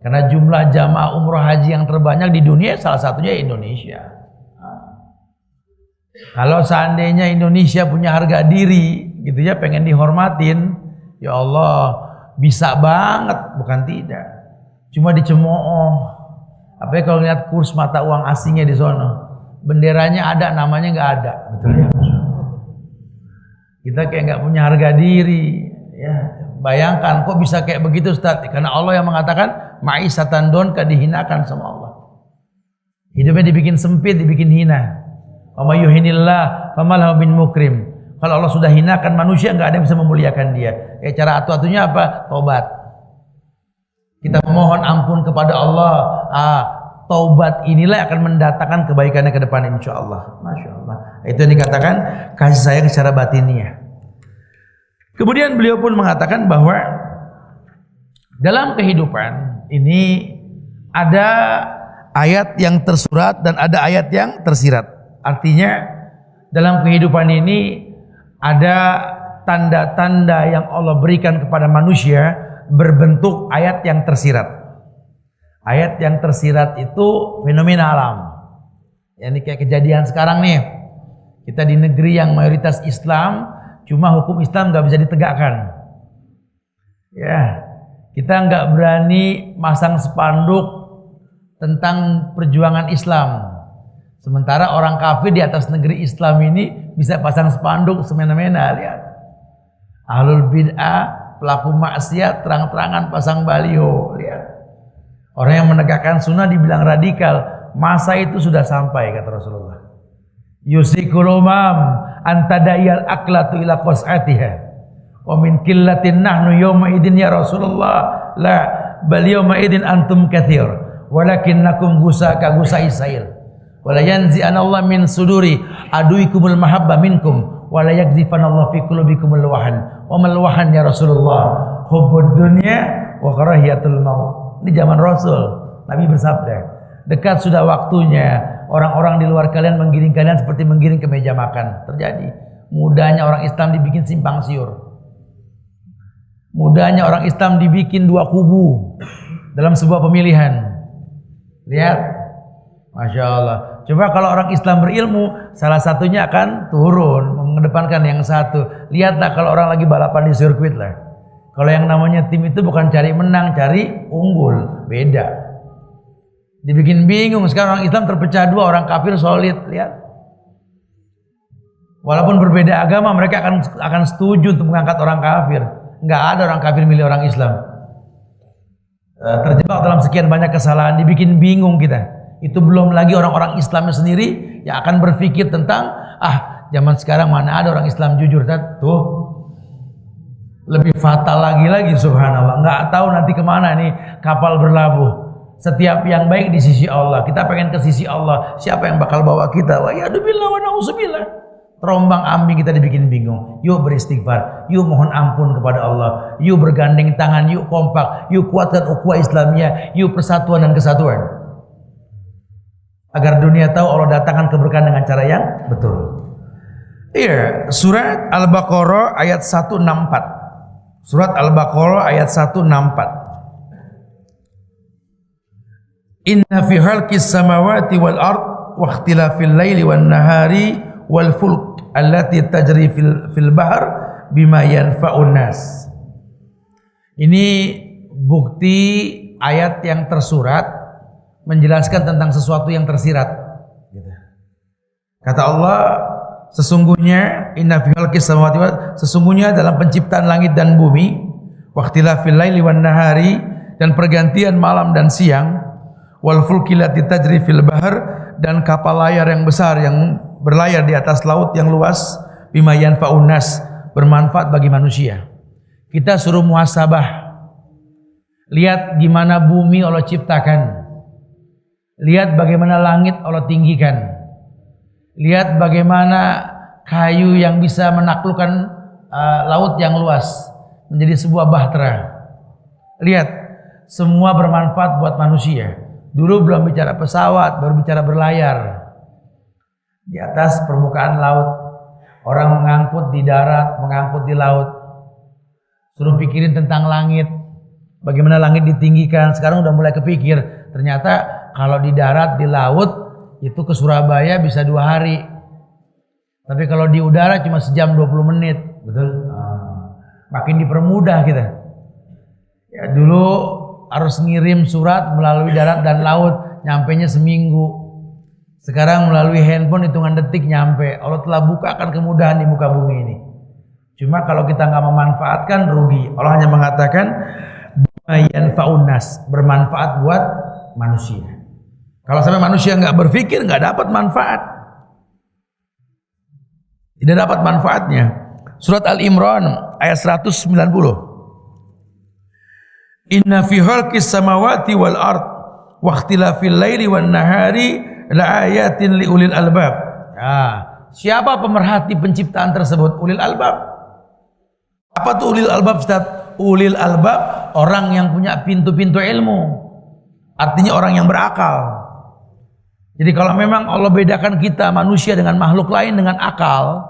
Karena jumlah jamaah umroh haji yang terbanyak di dunia salah satunya Indonesia. Kalau seandainya Indonesia punya harga diri, gitu ya, pengen dihormatin, ya Allah bisa banget, bukan tidak. Cuma dicemooh. Apalagi kalau lihat kurs mata uang asingnya di sono, benderanya ada, namanya nggak ada, betul ya? Kita kayak nggak punya harga diri, ya. Bayangkan kok bisa kayak begitu Ustaz? Karena Allah yang mengatakan ma'isatan donka, dihinakan sama Allah. Hidupnya dibikin sempit, dibikin hina. Wa may yuhinillah famalahu min mukrim. Kalau Allah sudah hinakan manusia, nggak ada yang bisa memuliakan dia. Cara atu-atunya apa? Taubat. Kita memohon ampun kepada Allah. Taubat inilah yang akan mendatangkan kebaikannya ke depan insya Allah. Masya Allah. Itu yang dikatakan kasih sayang secara batinnya. Kemudian beliau pun mengatakan bahwa dalam kehidupan ini ada ayat yang tersurat dan ada ayat yang tersirat. Artinya dalam kehidupan ini ada tanda-tanda yang Allah berikan kepada manusia berbentuk ayat yang tersirat. Ayat yang tersirat itu fenomena alam. Ini kayak kejadian sekarang nih. Kita di negeri yang mayoritas Islam, cuma hukum Islam nggak bisa ditegakkan. Ya, kita nggak berani masang spanduk tentang perjuangan Islam. Sementara orang kafir di atas negeri Islam ini bisa pasang spanduk semena-mena, lihat. Ahlul bid'ah pelaku maksiat terang-terangan pasang baliho. Lihat. Orang yang menegakkan sunnah dibilang radikal. Masa itu sudah sampai, kata Rasulullah. Yusikul umam antadayal aklatu ila qas'atiha. Wa min qillatin nahnu yawma idin ya Rasulullah. La bal yawma idin antum kathir. Walakinnakum gusa ka gusai sail. Wala yanzi'anallahu min suduri aduikumul mahabba minkum. Wala yakzifanallahu fi qulubikumul wahan. Wa mal wahan ya Rasulullah? Hubbud dunya wa karahiyatul maut. Ini zaman Rasul. Nabi bersabda, dekat sudah waktunya orang-orang di luar kalian menggiring kalian seperti menggiring ke meja makan. Terjadi. Mudahnya orang Islam dibikin simpang siur. Mudahnya orang Islam dibikin dua kubu dalam sebuah pemilihan. Lihat. Masya Allah. Coba kalau orang Islam berilmu, salah satunya akan turun, mengedepankan yang satu. Lihatlah kalau orang lagi balapan di sirkuit lah. Kalau yang namanya tim itu bukan cari menang, cari unggul. Beda. Dibikin bingung. Sekarang orang Islam terpecah dua, orang kafir solid. Lihat. Walaupun berbeda agama, mereka akan setuju untuk mengangkat orang kafir. Nggak ada orang kafir milih orang Islam. Terjebak dalam sekian banyak kesalahan, dibikin bingung kita. Itu belum lagi orang-orang Islamnya sendiri yang akan berpikir tentang zaman sekarang mana ada orang Islam jujur. Tuh lebih fatal lagi subhanallah. Nggak tahu nanti kemana nih kapal berlabuh. Setiap yang baik di sisi Allah, kita pengen ke sisi Allah. Siapa yang bakal bawa kita? Wa yadubillah wa na'udzubillah. Terombang ambing kita dibikin bingung. Yuk beristighfar, yuk mohon ampun kepada Allah, yuk bergandeng tangan, yuk kompak, yuk kuatkan ukhuwah Islamiyah, yuk persatuan dan kesatuan. Agar dunia tahu Allah datangkan keberkahan dengan cara yang betul. Iya, surat Al-Baqarah ayat 164. Surat Al-Baqarah ayat 164. Inna fi khalqis samawati wal ard wa ikhtilafil laili wan nahari wal fulk allati tajri fil bahr bima yanfa'un nas. Ini bukti ayat yang tersurat menjelaskan tentang sesuatu yang tersirat. Kata Allah, sesungguhnya inna fi khalqis samawati wal, sesungguhnya dalam penciptaan langit dan bumi, wa ikhtilafil laili wan nahari, dan pergantian malam dan siang, wal fulki allati tajri fil bahr, dan kapal layar yang besar yang berlayar di atas laut yang luas, bima yanfa'un nas, bermanfaat bagi manusia. Kita suruh muhasabah. Lihat gimana bumi Allah ciptakan. Lihat bagaimana langit Allah tinggikan. Lihat bagaimana kayu yang bisa menaklukkan laut yang luas menjadi sebuah bahtera. Lihat, semua bermanfaat buat manusia. Dulu belum bicara pesawat, baru bicara berlayar di atas permukaan laut. Orang mengangkut di darat, mengangkut di laut. Suruh pikirin tentang langit, bagaimana langit ditinggikan. Sekarang udah mulai kepikir, ternyata kalau di darat, di laut, itu ke Surabaya bisa 2 hari. Tapi kalau di udara cuma sejam 20 menit. Betul? Makin dipermudah kita. Ya, dulu harus ngirim surat melalui darat dan laut, nyampenya seminggu. Sekarang melalui handphone hitungan detik nyampe. Allah telah bukakan kemudahan di muka bumi ini. Cuma kalau kita nggak memanfaatkan, rugi. Allah hanya mengatakan yanfa'un nas, bermanfaat buat manusia. Kalau sampai manusia nggak berpikir, nggak dapat manfaat. Tidak dapat manfaatnya. Surat Al-Imran ayat 190. Inna fi khalqis samawati wal ard wa ikhtilafil laili wan nahari la ayatin li ulil albab. Siapa pemerhati penciptaan tersebut? Ulil albab. Apa tuh ulil albab, Ustaz? Ulil albab orang yang punya pintu-pintu ilmu. Artinya orang yang berakal. Jadi kalau memang Allah bedakan kita manusia dengan makhluk lain dengan akal,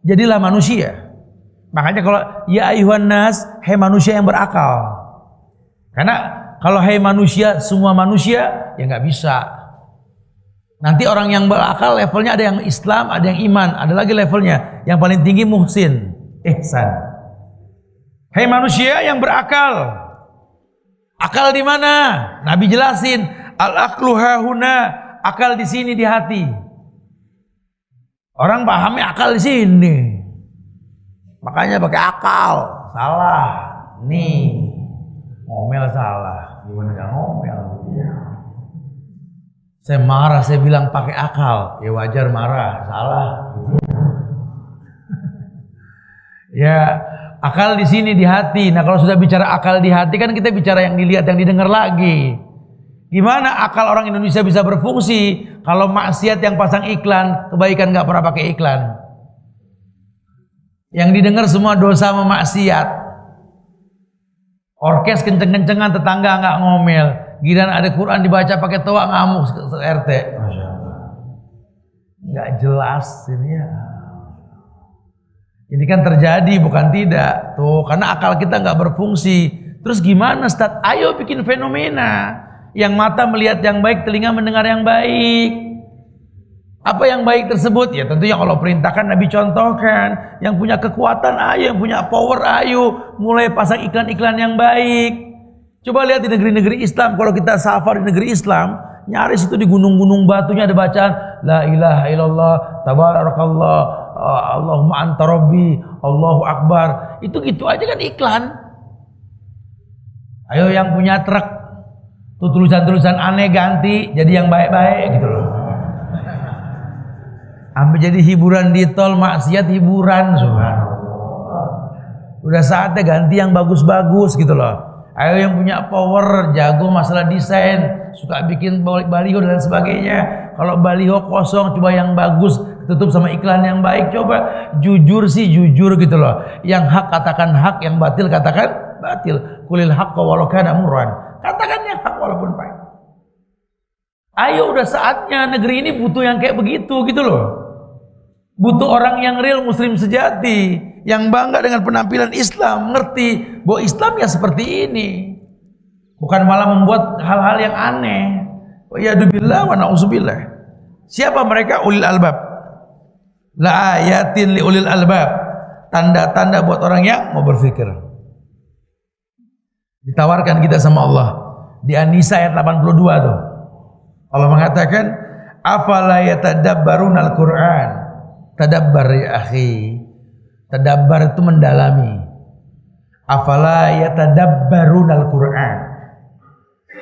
jadilah manusia. Makanya kalau ya ayuhan nas, hai manusia yang berakal. Karena kalau hai manusia, semua manusia, ya nggak bisa. Nanti orang yang berakal levelnya ada yang Islam, ada yang iman, ada lagi levelnya. Yang paling tinggi muhsin, ihsan. Hai manusia yang berakal. Akal di mana? Nabi jelasin, al-aqlu hahuna. Akal di sini, di hati. Orang pahamnya akal di sini. Makanya pakai akal. Salah. nih ngomel salah, gimana nggak ngomel gitu ya. Saya marah, saya bilang pakai akal, ya wajar marah, salah gitu ya. Akal di sini di hati. Nah kalau sudah bicara akal di hati kan kita bicara yang dilihat, yang didengar lagi. Gimana akal orang Indonesia bisa berfungsi kalau maksiat yang pasang iklan, kebaikan nggak pernah pakai iklan. Yang didengar semua dosa sama maksiat. Orkes kenceng-kencengan, tetangga nggak ngomel. Giliran ada Quran dibaca pakai toa ngamuk RT. Masya Allah. Nggak jelas ini ya. Ini kan terjadi bukan tidak. Tuh, karena akal kita nggak berfungsi. Terus gimana Ustaz? Ayo bikin fenomena. Yang mata melihat yang baik, telinga mendengar yang baik. Apa yang baik tersebut? Ya tentu yang Allah perintahkan, Nabi contohkan. Yang punya kekuatan ayo, yang punya power ayo. Mulai pasang iklan-iklan yang baik. Coba lihat di negeri-negeri Islam. Kalau kita safar di negeri Islam, nyaris itu di gunung-gunung batunya ada bacaan La ilaha illallah, tabarakallah, Allahumma anta rabbi, Allahu akbar. Itu gitu aja kan iklan. Ayo yang punya truk, tuh tulisan-tulisan aneh ganti jadi yang baik-baik gitu loh. Sampai jadi hiburan di tol, maksiat hiburan, subhanallah. Udah saatnya ganti yang bagus-bagus gitu loh. Ayo yang punya power, jago masalah desain, suka bikin baliho dan sebagainya. Kalau baliho kosong, coba yang bagus, tutup sama iklan yang baik. Coba jujur sih jujur gitu loh. Yang hak katakan hak, yang batil katakan batil. Kulil haqqa walau kana murran. Katakan yang hak walaupun pahit. Ayo udah saatnya, negeri ini butuh yang kayak begitu gitu loh. Butuh orang yang real muslim sejati, yang bangga dengan penampilan Islam, ngerti bahwa Islam ya seperti ini. Bukan malah membuat hal-hal yang aneh. Ya dubillah wa na'udzubillah. Siapa mereka? Ulil albab. La ayatin li ulil albab. Tanda-tanda buat orang yang mau berpikir. Ditawarkan kita sama Allah. Di An-Nisa ayat 82 tuh. Allah mengatakan, afala yatadabbaruna al-Qur'an. Tadabbar ya akhi. Tadabbar itu mendalami. Afala yatadabbaruna al-Qur'an.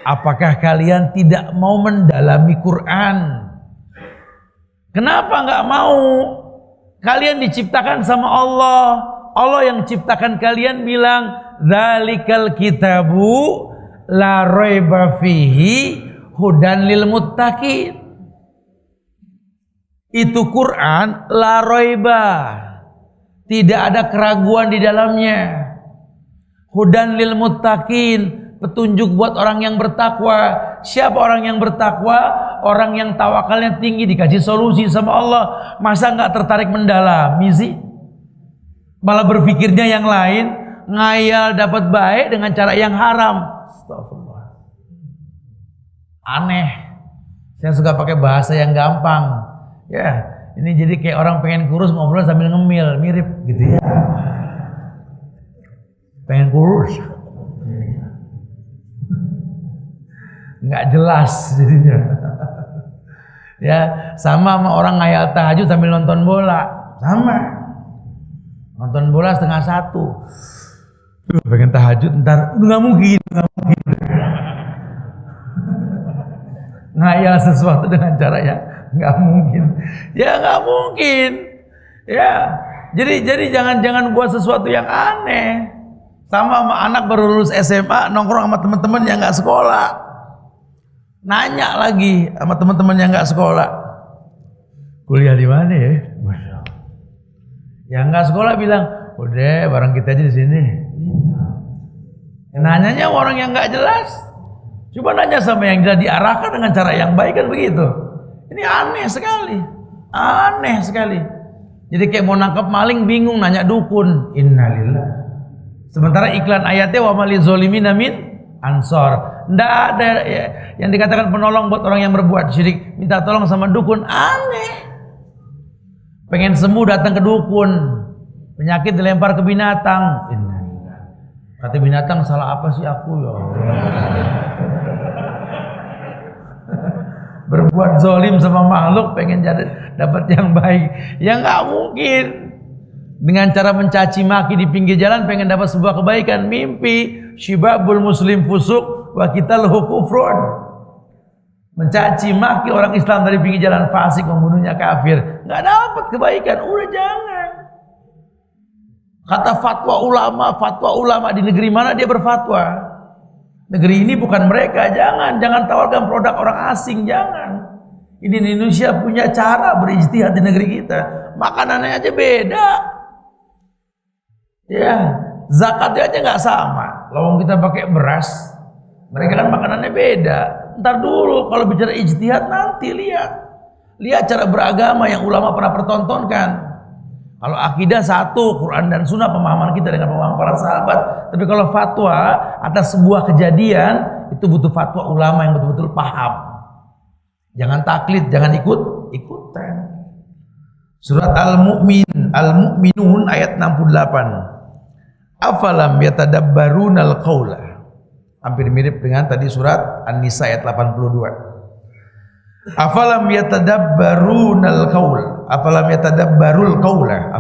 Apakah kalian tidak mau mendalami Quran? Kenapa nggak mau? Kalian diciptakan sama Allah. Allah yang ciptakan kalian bilang, "Dzalikal kitabu la raiba fihi hudan lil muttaqin." Itu Quran la raiba. Tidak ada keraguan di dalamnya. Hudan lil muttaqin. Petunjuk buat orang yang bertakwa. Siapa orang yang bertakwa? Orang yang tawakalnya tinggi, dikasih solusi sama Allah. Masa nggak tertarik mendalami sih? Malah berpikirnya yang lain, ngayal dapat baik dengan cara yang haram. Astagfirullah. Aneh. Saya suka pakai bahasa yang gampang. Ya, ini jadi kayak orang pengen kurus ngobrol sambil ngemil, mirip gitu ya. Pengen kurus. Nggak jelas jadinya. Ya, sama orang ngayal tahajud sambil nonton bola. Sama. Nonton bola 12:30. Pengen tahajud ntar nggak mungkin. Ngayal sesuatu dengan cara yang nggak mungkin. Ya nggak mungkin. Ya. Jadi jangan buat sesuatu yang aneh. Sama anak baru lulus SMA nongkrong sama teman-teman yang nggak sekolah. Nanya lagi sama teman-teman yang nggak sekolah, kuliah di mana ya? Yang nggak sekolah bilang, udah bareng kita aja di sini. Nanyanya orang yang nggak jelas. Coba nanya sama yang jelas, diarahkan dengan cara yang baik kan begitu. Ini aneh sekali, aneh sekali. Jadi kayak mau nangkep maling bingung nanya dukun. Innalillah. Sementara iklan ayatnya wa malil zolimina min ansor. Tidak ada ya, yang dikatakan penolong buat orang yang berbuat syirik. Minta tolong sama dukun, aneh. Pengen sembuh datang ke dukun. Penyakit dilempar ke binatang. Kata binatang, salah apa sih aku ya? Berbuat zolim sama makhluk pengen jadi dapat yang baik. Ya nggak mungkin. dengan cara mencaci maki di pinggir jalan pengen dapat sebuah kebaikan, mimpi. Syibabul muslim fusuk wa qitaluhu kufrun. Mencaci maki orang Islam dari pinggir jalan, fasik, membunuhnya kafir, nggak dapat kebaikan. Udah jangan. Kata fatwa ulama di negeri mana dia berfatwa? Negeri ini bukan mereka, jangan tawarkan produk orang asing, jangan. Ini Indonesia punya cara berijtihad di negeri kita. Makanannya aja beda. Ya, zakatnya aja nggak sama. Lawang kita pakai beras, mereka kan makanannya beda. Ntar dulu kalau bicara ijtihad nanti lihat cara beragama yang ulama pernah pertontonkan. Kalau akidah satu, Quran dan Sunnah pemahaman kita dengan pemahaman para sahabat. Tapi kalau fatwa atas sebuah kejadian itu butuh fatwa ulama yang betul-betul paham. Jangan taklid, jangan ikutan. Surat Al-Mu'minun ayat 68. Afalam yatadabbarunal qaula. Hampir mirip dengan tadi surat An-Nisa ayat 82. Afalam yatadabbarunal qaul. Afalam yatadabbarul qaula.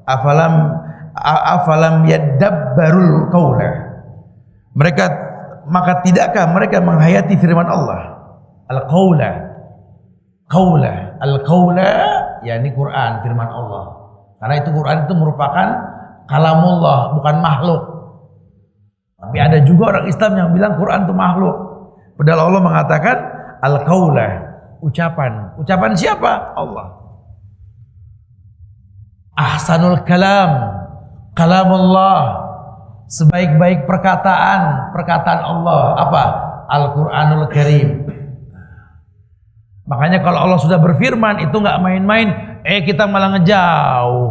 Afalam yadabbarul qaula. Maka tidakkah mereka menghayati firman Allah? Al-qaula. Al-qaula yakni Quran, firman Allah. Karena itu Quran itu merupakan kalamullah, bukan makhluk. Tapi ada juga orang Islam yang bilang Quran itu makhluk. Padahal Allah mengatakan al-qaula, ucapan. Ucapan siapa? Allah. Ahsanul kalamullah. Sebaik-baik perkataan Allah apa? Al-Qur'anul Karim. Makanya kalau Allah sudah berfirman itu nggak main-main, kita malah ngejauh.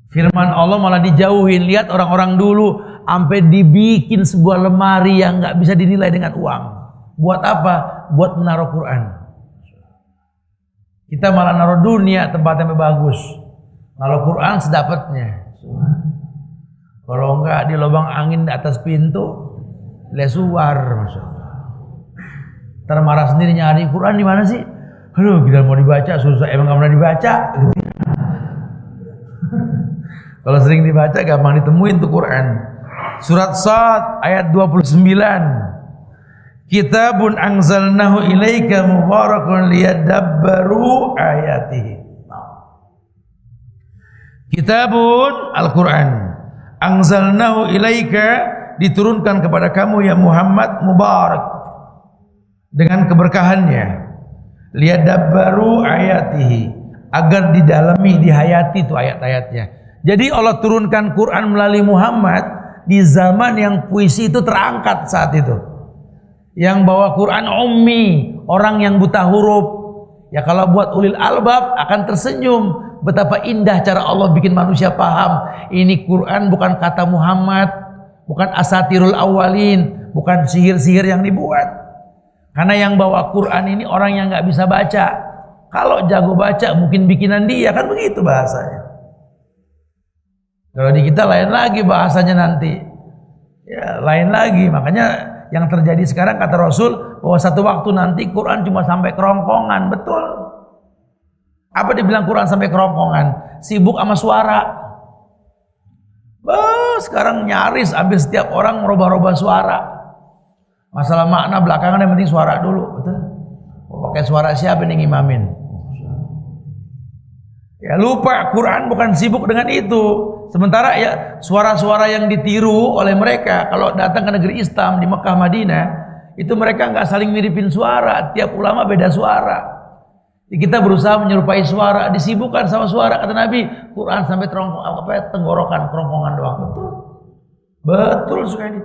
Firman Allah malah dijauhin. Lihat orang-orang dulu sampai dibikin sebuah lemari yang nggak bisa dinilai dengan uang. Buat apa? Buat menaruh Quran. Kita malah naruh dunia tempatnya bagus. Kalau Quran sedapatnya. Kalau enggak di lubang angin di atas pintu, lesuar maksudnya. Termarah sendiri nyari Quran di mana sih? Aduh, gila mau dibaca susah, emang gak pernah dibaca. Kalau sering dibaca gampang ditemuin tuh Quran. Surat Shad ayat 29. Kitabun anzalnahu ilaika mubarakun liyadabbaru ayatihi. Kitabun Al-Quran anzalnahu ilaika, diturunkan kepada kamu ya Muhammad, mubarak, dengan keberkahannya. Liyadabbaru ayatihi, agar didalami, dihayati itu ayat-ayatnya. Jadi Allah turunkan Quran melalui Muhammad di zaman yang puisi itu terangkat saat itu. Yang bawa Quran ummi, orang yang buta huruf. Ya kalau buat ulil albab akan tersenyum. Betapa indah cara Allah bikin manusia paham. Ini Quran bukan kata Muhammad, bukan asatirul awalin, bukan sihir-sihir yang dibuat. Karena yang bawa Quran ini orang yang nggak bisa baca. Kalau jago baca mungkin bikinan dia, kan begitu bahasanya. Kalau di kita lain lagi bahasanya nanti. Ya, lain lagi. Makanya yang terjadi sekarang kata Rasul bahwa satu waktu nanti Quran cuma sampai kerongkongan. Betul. Apa dibilang Quran sampai kerongkongan? Sibuk sama suara. Sekarang nyaris hampir setiap orang merubah-rubah suara. Masalah makna belakangan yang penting suara dulu, betul? Mau pakai suara siapa nih ngimamin? Ya lupa, Quran bukan sibuk dengan itu. Sementara ya suara-suara yang ditiru oleh mereka kalau datang ke negeri Islam di Mekah Madinah, itu mereka nggak saling miripin suara. Tiap ulama beda suara. Kita berusaha menyerupai suara, disibukkan sama suara. Kata Nabi, Quran sampai tenggorokan, kerongkongan doang. Betul sekali.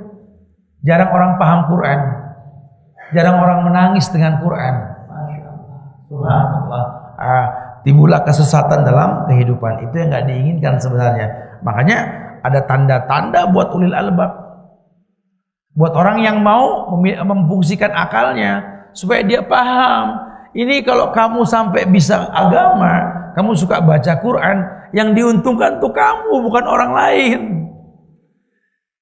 Jarang orang paham Quran, jarang orang menangis dengan Quran. Masya Allah. Subhanallah. Timbullah kesesatan dalam kehidupan. Itu yang nggak diinginkan sebenarnya. Makanya ada tanda-tanda buat ulil albab, buat orang yang mau memfungsikan akalnya supaya dia paham. Ini kalau kamu sampai bisa agama, kamu suka baca Quran, yang diuntungkan tuh kamu, bukan orang lain.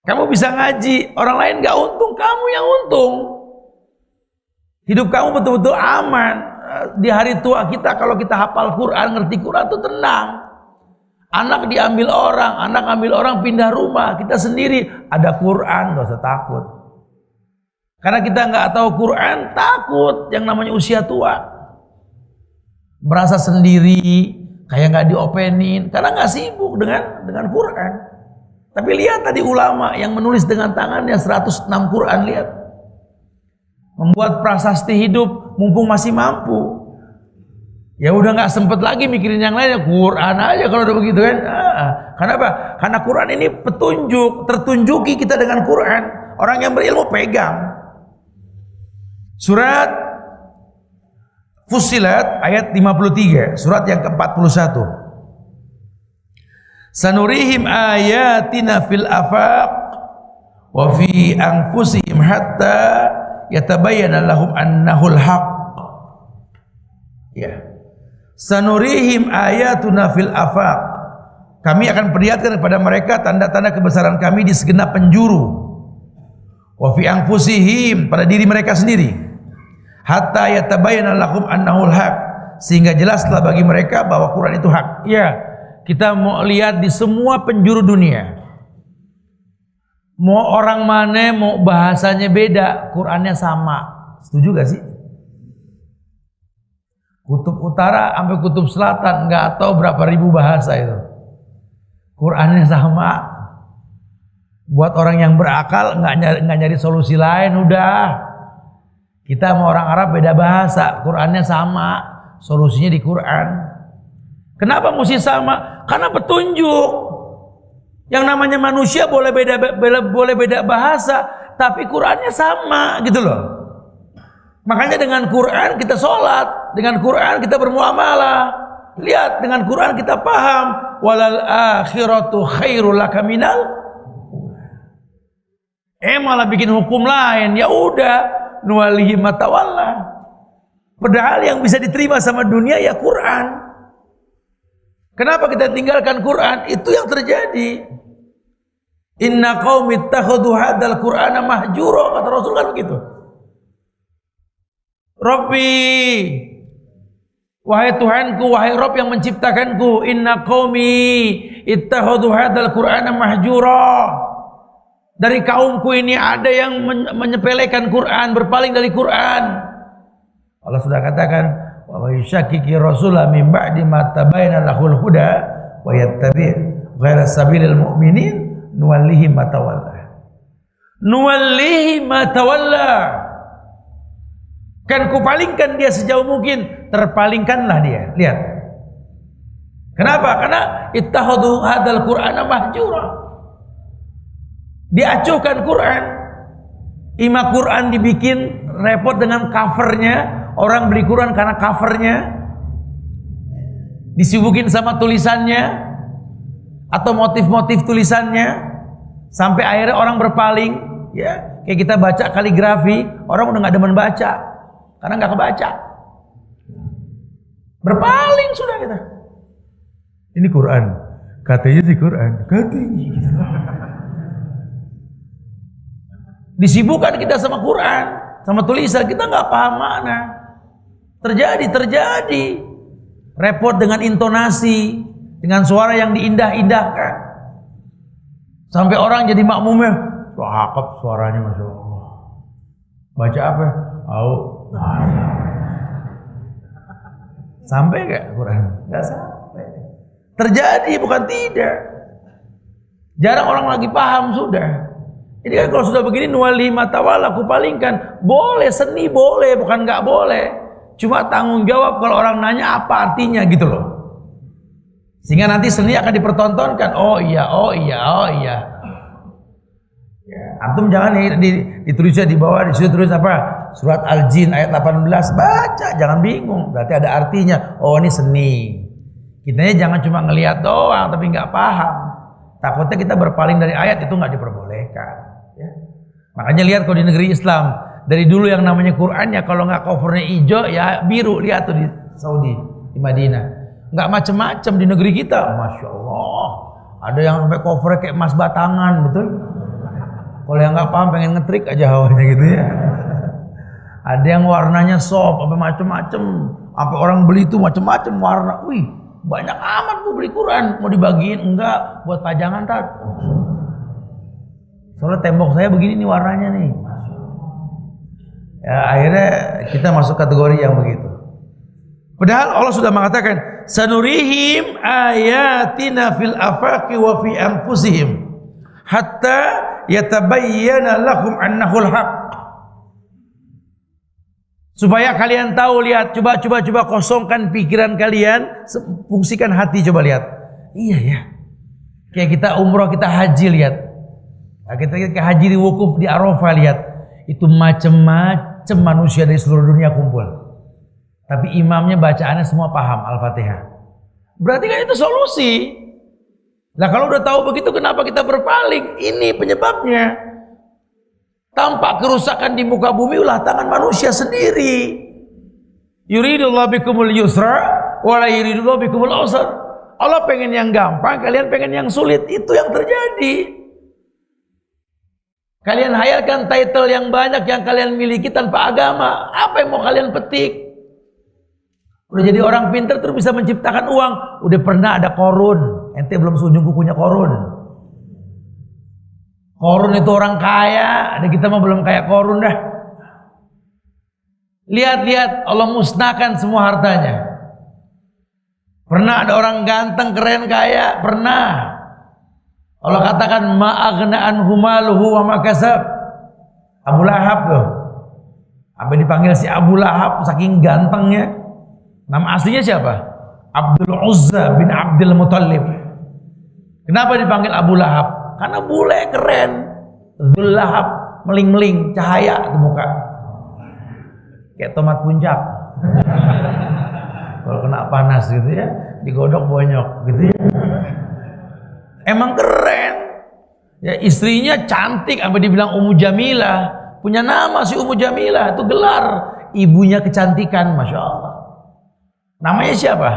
Kamu bisa ngaji, orang lain gak untung, kamu yang untung. Hidup kamu betul-betul aman. Di hari tua kita, kalau kita hafal Quran, ngerti Quran tuh tenang. Anak diambil orang, anak ambil orang pindah rumah, kita sendiri ada Quran, gak usah takut. Karena kita nggak tahu Quran, takut yang namanya usia tua. Merasa sendiri, kayak nggak diopenin, karena nggak sibuk dengan Quran. Tapi lihat tadi ulama yang menulis dengan tangannya 106 Quran, lihat. Membuat prasasti hidup mumpung masih mampu. Ya udah nggak sempet lagi mikirin yang lain, ya Quran aja kalau udah begitu kan. Kenapa? Karena Quran ini petunjuk, tertunjuki kita dengan Quran. Orang yang berilmu pegang. Surat Fussilat ayat 53, surat yang ke-41. Sanurihim ayatina fil afaq wa fi anfusihim hatta yatabayyana lahum annahul haq. Ya. Sanurihim ayatuna fil afaq. Kami akan perlihatkan kepada mereka tanda-tanda kebesaran kami di segenap penjuru. Wa fi anfusihim, pada diri mereka sendiri. Hatta yatabayyana lahum annahul haq, sehingga jelaslah bagi mereka bahwa Quran itu hak. Ya, kita mau lihat di semua penjuru dunia. Mau orang mana, mau bahasanya beda, Qurannya sama. Setuju gak sih? Kutub utara sampai kutub selatan, nggak tahu berapa ribu bahasa itu. Qurannya sama. Buat orang yang berakal nggak nyari solusi lain, udah. Kita sama orang Arab beda bahasa, Qurannya sama, solusinya di Quran. Kenapa mesti sama? Karena petunjuk. Yang namanya manusia boleh beda bahasa, tapi Qurannya sama, gitu loh. Makanya dengan Quran kita sholat, dengan Quran kita bermuamalah. Lihat, dengan Quran kita paham. Walal akhiratu khairul laka minal. Malah bikin hukum lain. Ya udah, nuwalihi matawalla. Padahal yang bisa diterima sama dunia ya Quran. Kenapa kita tinggalkan Quran? Itu yang terjadi. Inna qaumi ittakhadhu hadzal qur'ana mahjura, kata Rasul kan begitu. Rabbi, wahai Tuhanku, wahai Rabb yang menciptakanku, inna qaumi ittakhadhu hadzal qur'ana mahjura. Dari kaumku ini ada yang menyepelekan Quran, berpaling dari Quran. Allah sudah katakan, wa yashakkiki rasula min ba'di ma tabayyana lahul huda wa yattabi' ghaira sabilil mu'minin nuwallihi ma tawalla. Nuwallihi ma tawalla. Kan kupalingkan dia sejauh mungkin, terpalingkanlah dia. Lihat. Kenapa? Karena ittakhadhu hadzal qur'ana mahjura. Diacuhkan Quran. Ima Quran dibikin repot dengan covernya. Orang beli Quran karena covernya. Disibukin sama tulisannya atau motif-motif tulisannya, sampai akhirnya orang berpaling. Ya, kayak kita baca kaligrafi, orang udah nggak demen baca karena nggak kebaca. Berpaling sudah kita. Ini Quran, katanya sih Quran, katanya. Disibukkan kita sama Quran, sama tulisan, kita nggak paham makna. Terjadi. Repot dengan intonasi, dengan suara yang diindah-indahkan. Sampai orang jadi makmumnya, cakep suaranya, Masya Allah. Baca apa? Sampai gak Quran? Gak sampai. Terjadi, bukan tidak. Jarang orang lagi paham sudah. Jadi kan kalau sudah begini, nuwallihi ma tawalla, kupalingkan. Boleh seni, boleh, bukan nggak boleh. Cuma tanggung jawab kalau orang nanya apa artinya gitu loh. Sehingga nanti seni akan dipertontonkan. Oh iya. Ya, antum jangan ditulisnya di bawah, di situ tulis apa? Surat Al-Jin ayat 18, baca, jangan bingung. Berarti ada artinya. Oh, ini seni. Kitanya jangan cuma ngelihat doang tapi nggak paham. Takutnya kita berpaling dari ayat, itu nggak diperbolehkan. Ya. Makanya lihat kalau di negeri Islam, dari dulu yang namanya Quran ya kalau nggak covernya hijau ya biru. Lihat tuh di Saudi, di Madinah, nggak macem-macem. Di negeri kita, Masya Allah, ada yang sampai covernya kayak emas batangan, betul? Kalau yang nggak paham pengen ngetrik aja hawanya gitu ya. Ada yang warnanya soft, sampai macem-macem, sampai orang beli itu macem-macem warna. Wih, banyak amat bu beli Quran, mau dibagiin enggak buat pajangan tat. Soalnya tembok saya begini nih warnanya nih. Ya akhirnya kita masuk kategori yang begitu. Padahal Allah sudah mengatakan sanurihim ayatina fil afaqi wa fi anfusihim hatta yatabayyana lahum annahul haq. Supaya kalian tahu, lihat, coba kosongkan pikiran kalian, fungsikan hati, coba lihat. Iya ya. Kayak kita umroh, kita haji, lihat. Nah, kita haji di wukuf di Arafah, lihat. Itu macam-macam manusia dari seluruh dunia kumpul. Tapi imamnya bacaannya semua paham Al-Fatihah. Berarti kan itu solusi. Nah kalau udah tahu begitu, kenapa kita berpaling? Ini penyebabnya. Tampak kerusakan di muka bumi ulah tangan manusia sendiri. Yuridullahu bikumul yusra wa la yuridullahu bikumul usra. Allah pengen yang gampang, kalian pengen yang sulit. Itu yang terjadi. Kalian hayalkan title yang banyak yang kalian miliki tanpa agama. Apa yang mau kalian petik? Udah jadi orang pintar terus bisa menciptakan uang. Udah pernah ada Korun. Ente belum seujung kukunya Korun. Korun itu orang kaya, ada kita mah belum kayak Korun dah. Lihat-lihat Allah musnahkan semua hartanya. Pernah ada orang ganteng, keren, kaya? Pernah. Allah katakan ma'aghna anhu maluhu wa ma kasab. Abu Lahab tuh. Sampai dipanggil si Abu Lahab saking gantengnya. Nama aslinya siapa? Abdul Uzza bin Abdul Muttalib. Kenapa dipanggil Abu Lahab? Karena bule keren. Dzul Lahab meling-meling cahaya di muka. Kayak tomat puncak. Kalau kena panas gitu ya, digodok bonyok gitu ya. Emang keren. Ya istrinya cantik sampai dibilang Ummu Jamilah. Punya nama si Ummu Jamilah, itu gelar ibunya kecantikan, Masya Allah. Namanya siapa?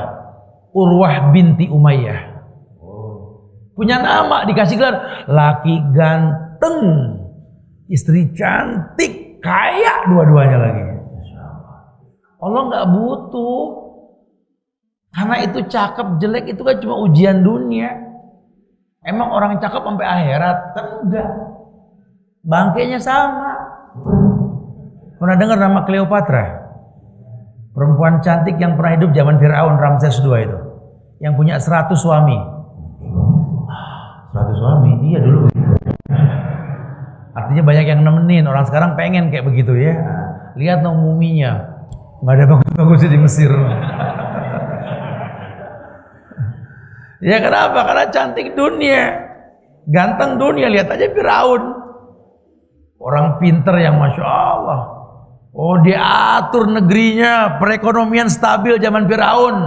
Urwah binti Umayyah. Punya nama, dikasih gelar laki ganteng, istri cantik, kaya dua-duanya lagi. Allah nggak butuh, karena itu cakep jelek itu kan cuma ujian dunia. Emang orang cakep sampai akhirat kan enggak, bangkainya sama. Pernah dengar nama Cleopatra? Perempuan cantik yang pernah hidup zaman Firaun Ramses II itu, yang punya 100 suami. 100 suami, iya dulu. Artinya banyak yang nemenin. Orang sekarang pengen kayak begitu ya. Lihat dong muminya, nggak ada bagus-bagusnya di Mesir. Ya kenapa? Karena cantik dunia, ganteng dunia. Lihat aja Firaun, orang pinter yang Masya Allah. Oh diatur negerinya, perekonomian stabil zaman Firaun.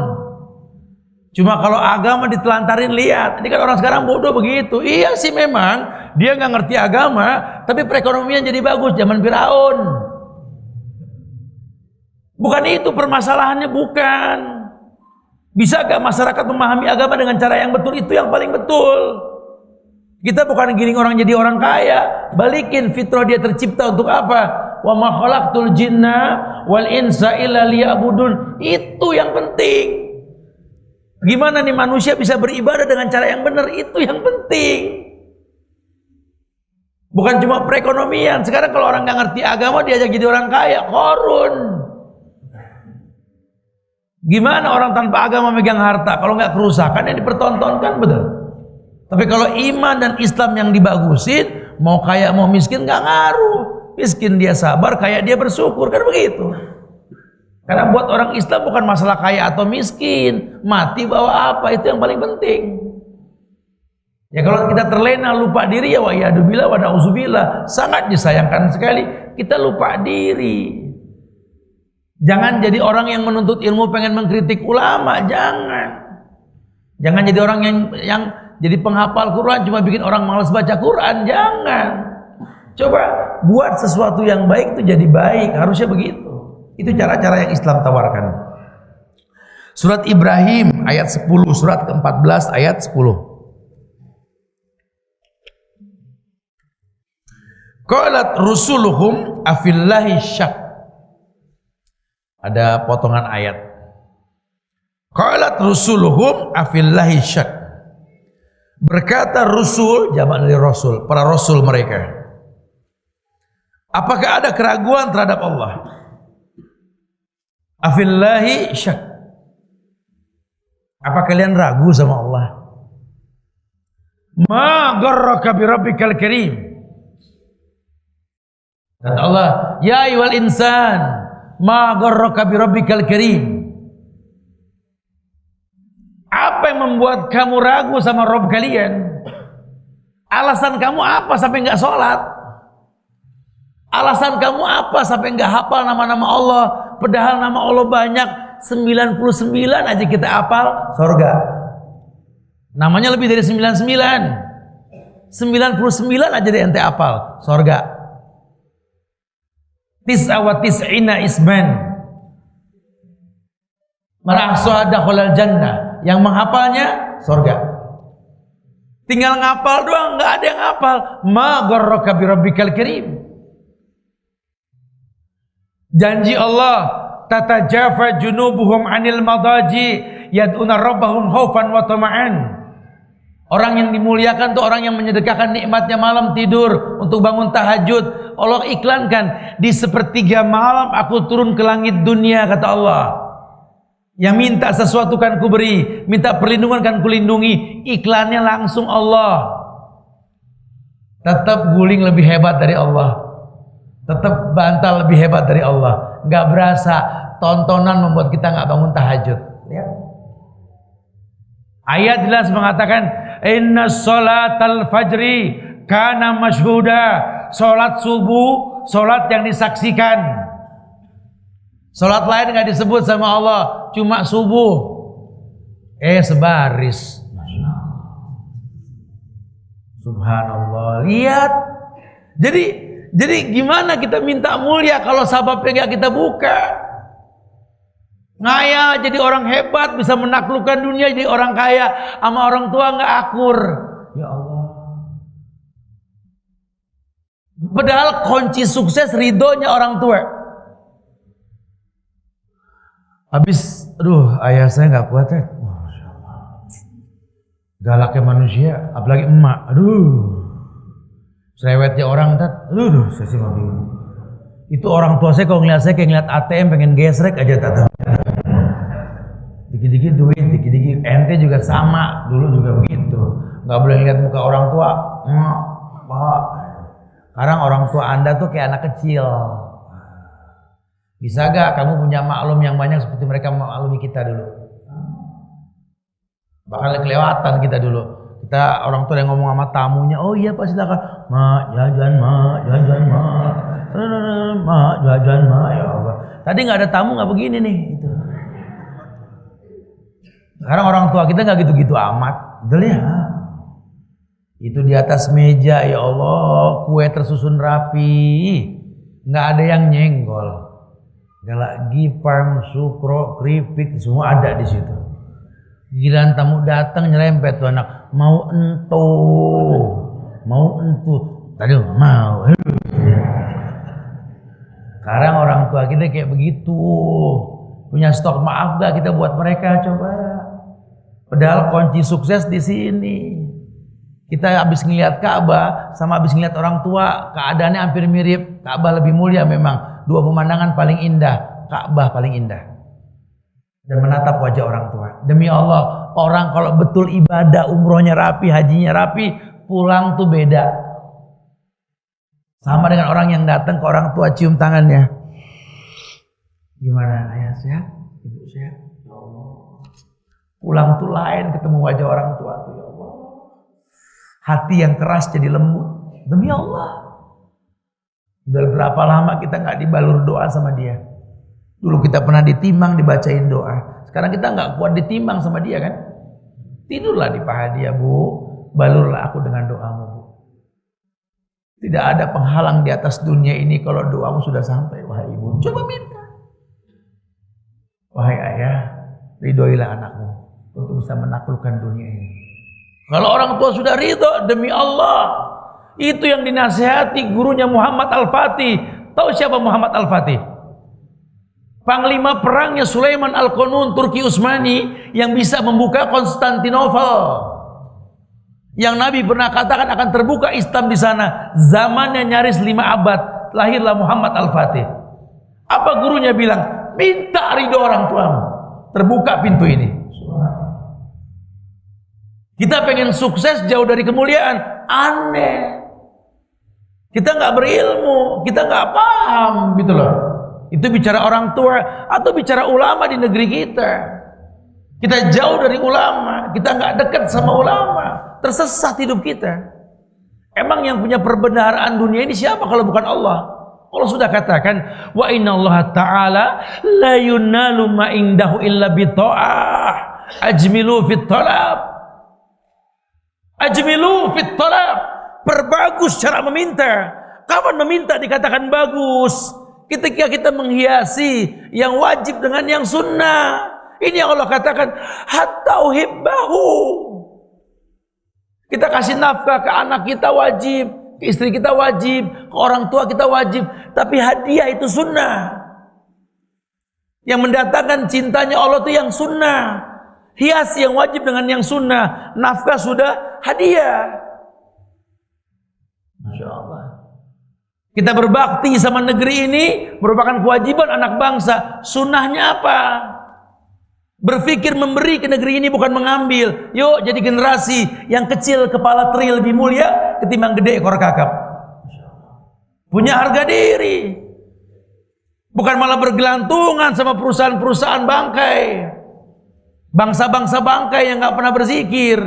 Cuma kalau agama ditelantarin, lihat, ini kan orang sekarang bodoh begitu. Iya sih memang dia nggak ngerti agama, tapi perekonomian jadi bagus zaman Firaun. Bukan itu permasalahannya, bukan. Bisa gak masyarakat memahami agama dengan cara yang betul? Itu yang paling betul. Kita bukan giring orang jadi orang kaya, balikin fitrah dia tercipta untuk apa? Wa ma khalaqtul jinna wal insa illa liya'budun. Itu yang penting. Gimana nih manusia bisa beribadah dengan cara yang benar, itu yang penting. Bukan cuma perekonomian. Sekarang kalau orang nggak ngerti agama diajak jadi orang kaya, Korun. Gimana orang tanpa agama megang harta? Kalau nggak kerusakan yang dipertontonkan, betul. Tapi kalau iman dan Islam yang dibagusin, mau kaya mau miskin nggak ngaruh. Miskin dia sabar, kaya dia bersyukur, kan begitu. Karena buat orang Islam bukan masalah kaya atau miskin, mati bawa apa, itu yang paling penting. Ya kalau kita terlena lupa diri, ya wa yadubillah wa na'udzubillah, sangat disayangkan sekali kita lupa diri. Jangan jadi orang yang menuntut ilmu pengen mengkritik ulama, jangan. Jangan jadi orang yang jadi penghafal Quran cuma bikin orang malas baca Quran, jangan. Coba buat sesuatu yang baik itu jadi baik, harusnya begitu. Itu cara-cara yang Islam tawarkan. Surat Ibrahim ayat 10, surat ke-14 ayat 10. Qalat rusuluhum afillahi syak. Ada potongan ayat. Qalat Qalat rusuluhum afillahi syak. Berkata rusul, jamak dari rasul, para rasul mereka, apakah ada keraguan terhadap Allah? Afillahi syak. Apa kalian ragu sama Allah? Ma gharraka bi rabbikal karim. Kata Allah, ya ayyuhal insan, ma gharraka bi rabbikal karim. Apa yang membuat kamu ragu sama Rabb kalian? Alasan kamu apa sampai enggak sholat? Alasan kamu apa sampai enggak hafal nama-nama Allah? Padahal nama Allah banyak, 99 aja kita hafal, surga. Namanya lebih dari 99. 99 aja deh ente hafal, surga. Tis'a tis'ina isman. Man ahsaha dakhalal jannah. Yang menghafalnya surga. Tinggal ngapal doang, nggak ada yang hafal. Ma gharraka bi rabbikal karim. Janji Allah, tatajafa junubuhum 'anil madaji yad'una rabbahum khaufan wa tama'an. Orang yang dimuliakan tuh orang yang menyedekahkan nikmatnya malam tidur untuk bangun tahajud. Allah iklankan, di sepertiga malam aku turun ke langit dunia, kata Allah. Yang minta sesuatu kan ku beri, minta perlindungan kan ku lindungi. Iklannya langsung Allah. Tetap guling lebih hebat dari Allah. Tetap bantal lebih hebat dari Allah. Nggak berasa tontonan membuat kita nggak bangun tahajud. Lihat. Ayat jelas mengatakan, inna sholatal fajri kana masyhuda. Sholat subuh, sholat yang disaksikan. Sholat lain nggak disebut sama Allah, cuma subuh. Sebaris. Subhanallah. Lihat. Jadi gimana kita minta mulia kalau sababnya nggak kita buka? Ngaya jadi orang hebat, bisa menaklukkan dunia, jadi orang kaya, sama orang tua nggak akur. Ya Allah. Padahal kunci sukses ridhonya orang tua. Habis, ayah saya nggak kuat ya. Masya Allah. Galaknya manusia, apalagi emak. Cerewetnya orang tat. Saya sih mau bingung. Itu orang tua saya kalau ngeliat saya kayak ngeliat ATM pengen gesrek aja tat. Dikit-dikit duit, dikit-dikit. Ente juga sama, dulu juga begitu. Nggak boleh ngeliat muka orang tua. Pak. Sekarang orang tua Anda tuh kayak anak kecil. Bisa gak kamu punya maklum yang banyak seperti mereka memaklumi kita dulu? Bahkan kelewatan kita dulu. Kita orang tua yang ngomong sama tamunya, oh iya Pak silakan. Mak, jajan mak, jajan mak. Mak, jajan mak, ya Allah. Tadi nggak ada tamu nggak begini nih. Itu. Sekarang orang tua kita nggak gitu-gitu amat. Betul ya? Itu di atas meja, ya Allah, kue tersusun rapi, nggak ada yang nyenggol. Galak gipang, sukro, keripik, semua ada di situ. Giliran tamu datang nyerempet tuh anak, mau entu. Tadi mau. Sekarang orang tua kita kayak begitu. Punya stok maaf gak kita buat mereka, coba. Padahal kunci sukses di sini. Kita habis ngelihat Ka'bah sama habis ngelihat orang tua, keadaannya hampir mirip. Ka'bah lebih mulia memang. Dua pemandangan paling indah, Ka'bah paling indah. Dan menatap wajah orang tua. Demi Allah, orang kalau betul ibadah, umrohnya rapi, hajinya rapi, pulang tuh beda. Sama dengan orang yang datang ke orang tua cium tangannya. Gimana ayah sehat? Ibu sehat? Ya Allah. Pulang tuh lain ketemu wajah orang tua tuh, ya Allah. Hati yang keras jadi lembut. Demi Allah. Udah berapa lama kita nggak dibalur doa sama dia. Dulu kita pernah ditimbang, dibacain doa. Sekarang kita nggak kuat ditimbang sama dia kan. Tidurlah di paha dia, Bu. Balurlah aku dengan doamu, Bu. Tidak ada penghalang di atas dunia ini kalau doamu sudah sampai, wahai ibu. Coba minta. Wahai ayah, ridhoilah anakmu untuk bisa menaklukkan dunia ini. Kalau orang tua sudah ridho, demi Allah. Itu yang dinasihati gurunya Muhammad Al-Fatih. Tahu siapa Muhammad Al-Fatih? Panglima perangnya Sulaiman Al-Qanun Turki Utsmani yang bisa membuka Konstantinopel. Yang Nabi pernah katakan akan terbuka Islam di sana. Zamannya nyaris 5 abad. Lahirlah Muhammad Al-Fatih. Apa gurunya bilang? Minta ridho orang tuamu. Terbuka pintu ini. Kita pengen sukses jauh dari kemuliaan. Aneh. Kita nggak berilmu, kita nggak paham gitu loh. Itu bicara orang tua atau bicara ulama di negeri kita. Kita jauh dari ulama, kita nggak dekat sama ulama, tersesat hidup kita. Emang yang punya perbendaharaan dunia ini siapa kalau bukan Allah? Allah sudah katakan, wa innallaha ta'ala la yunalu ma indahu illa bi ta'ah. Ajmilu fit talab. Ajmilu fit talab. Perbagus cara meminta. Kapan meminta dikatakan bagus? Ketika kita menghiasi yang wajib dengan yang sunnah. Ini yang Allah katakan, hatta uhibbahu. Kita kasih nafkah ke anak kita wajib, ke istri kita wajib, ke orang tua kita wajib. Tapi hadiah itu sunnah. Yang mendatangkan cintanya Allah itu yang sunnah. Hiasi yang wajib dengan yang sunnah. Nafkah sudah, hadiah. Masya Allah. Kita berbakti sama negeri ini merupakan kewajiban anak bangsa. Sunnahnya apa? Berpikir memberi ke negeri ini bukan mengambil. Yuk jadi generasi yang kecil kepala teri lebih mulia ketimbang gede ekor kakap. Punya harga diri. Bukan malah bergelantungan sama perusahaan-perusahaan bangkai. Bangsa-bangsa bangkai yang gak pernah berzikir.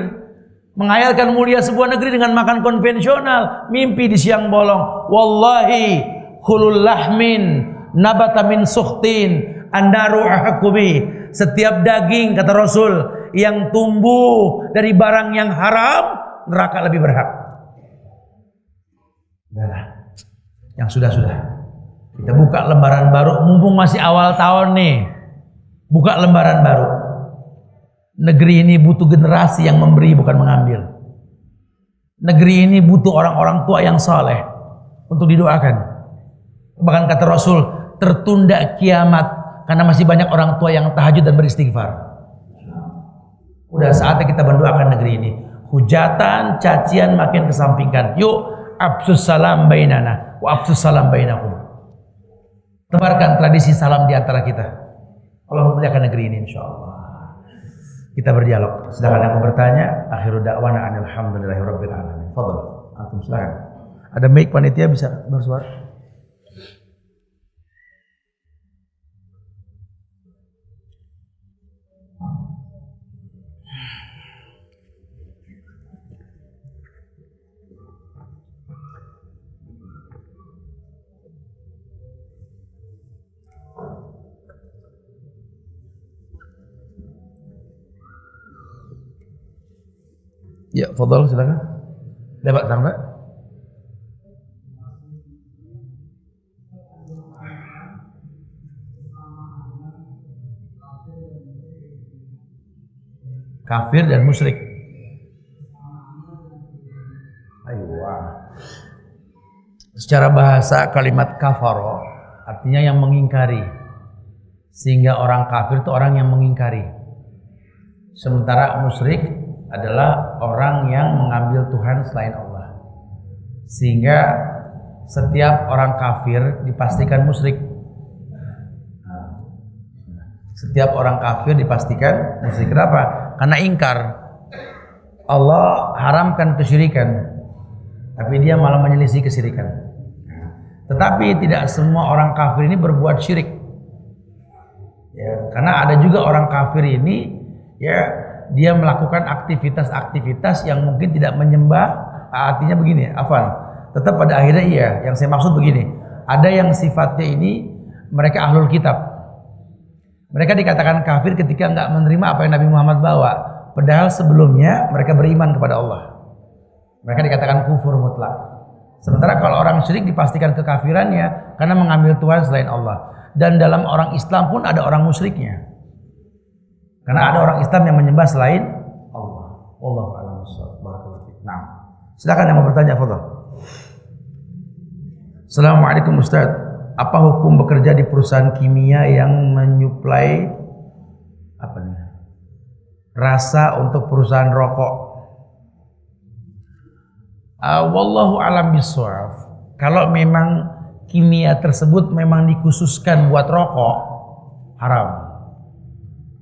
Menghayalkan mulia sebuah negeri dengan makan konvensional, mimpi di siang bolong. Wallahi khulul lahmin nabata min sukhtin andaru ahkubi. Setiap daging kata Rasul yang tumbuh dari barang yang haram, neraka lebih berhak. Udahlah, yang sudah-sudah. Kita buka lembaran baru, mumpung masih awal tahun nih. Buka lembaran baru. Negeri ini butuh generasi yang memberi bukan mengambil. Negeri ini butuh orang-orang tua yang saleh untuk didoakan. Bahkan kata Rasul, tertunda kiamat karena masih banyak orang tua yang tahajud dan beristighfar. Udah saatnya kita mendoakan negeri ini. Hujatan, cacian makin kesampingkan. Yuk, absus salam bainana wa absus salam bainakum. Tebarkan tradisi salam di antara kita. Allah memuliakan negeri ini insyaallah. Kita berdialog. Sedangkan yang mau bertanya, akhiru da'wana alhamdulillahirabbil alamin. Fadhal. Antum silakan. Ada mic panitia bisa bersuara. Ya, fadhal silakan. Dapat tangga? Kafir dan musyrik. Secara bahasa kalimat kafaro artinya yang mengingkari. Sehingga orang kafir itu orang yang mengingkari. Sementara musyrik adalah orang yang mengambil Tuhan selain Allah. Sehingga setiap orang kafir dipastikan musyrik. Setiap orang kafir dipastikan musyrik. Kenapa? Karena ingkar. Allah haramkan kesyirikan, tapi dia malah menyelisih kesyirikan. Tetapi tidak semua orang kafir ini berbuat syirik. Ya, karena ada juga orang kafir ini, ya, dia melakukan aktivitas-aktivitas yang mungkin tidak menyembah. Artinya begini, afwan. Tetap pada akhirnya iya. Yang saya maksud begini, ada yang sifatnya ini mereka ahlul kitab. Mereka dikatakan kafir ketika nggak menerima apa yang Nabi Muhammad bawa. Padahal sebelumnya mereka beriman kepada Allah. Mereka dikatakan kufur mutlak. Sementara kalau orang syirik dipastikan kekafirannya karena mengambil Tuhan selain Allah. Dan dalam orang Islam pun ada orang musyriknya. Karena ada orang Islam yang menyembah selain Allah. Wallahu a'lam bishawab. Nah, silakan yang mau bertanya, fadhal. Assalamualaikum Ustaz. apa hukum bekerja di perusahaan kimia yang menyuplai rasa untuk perusahaan rokok? Wallahu alam bisawab. Kalau memang kimia tersebut memang dikhususkan buat rokok, haram.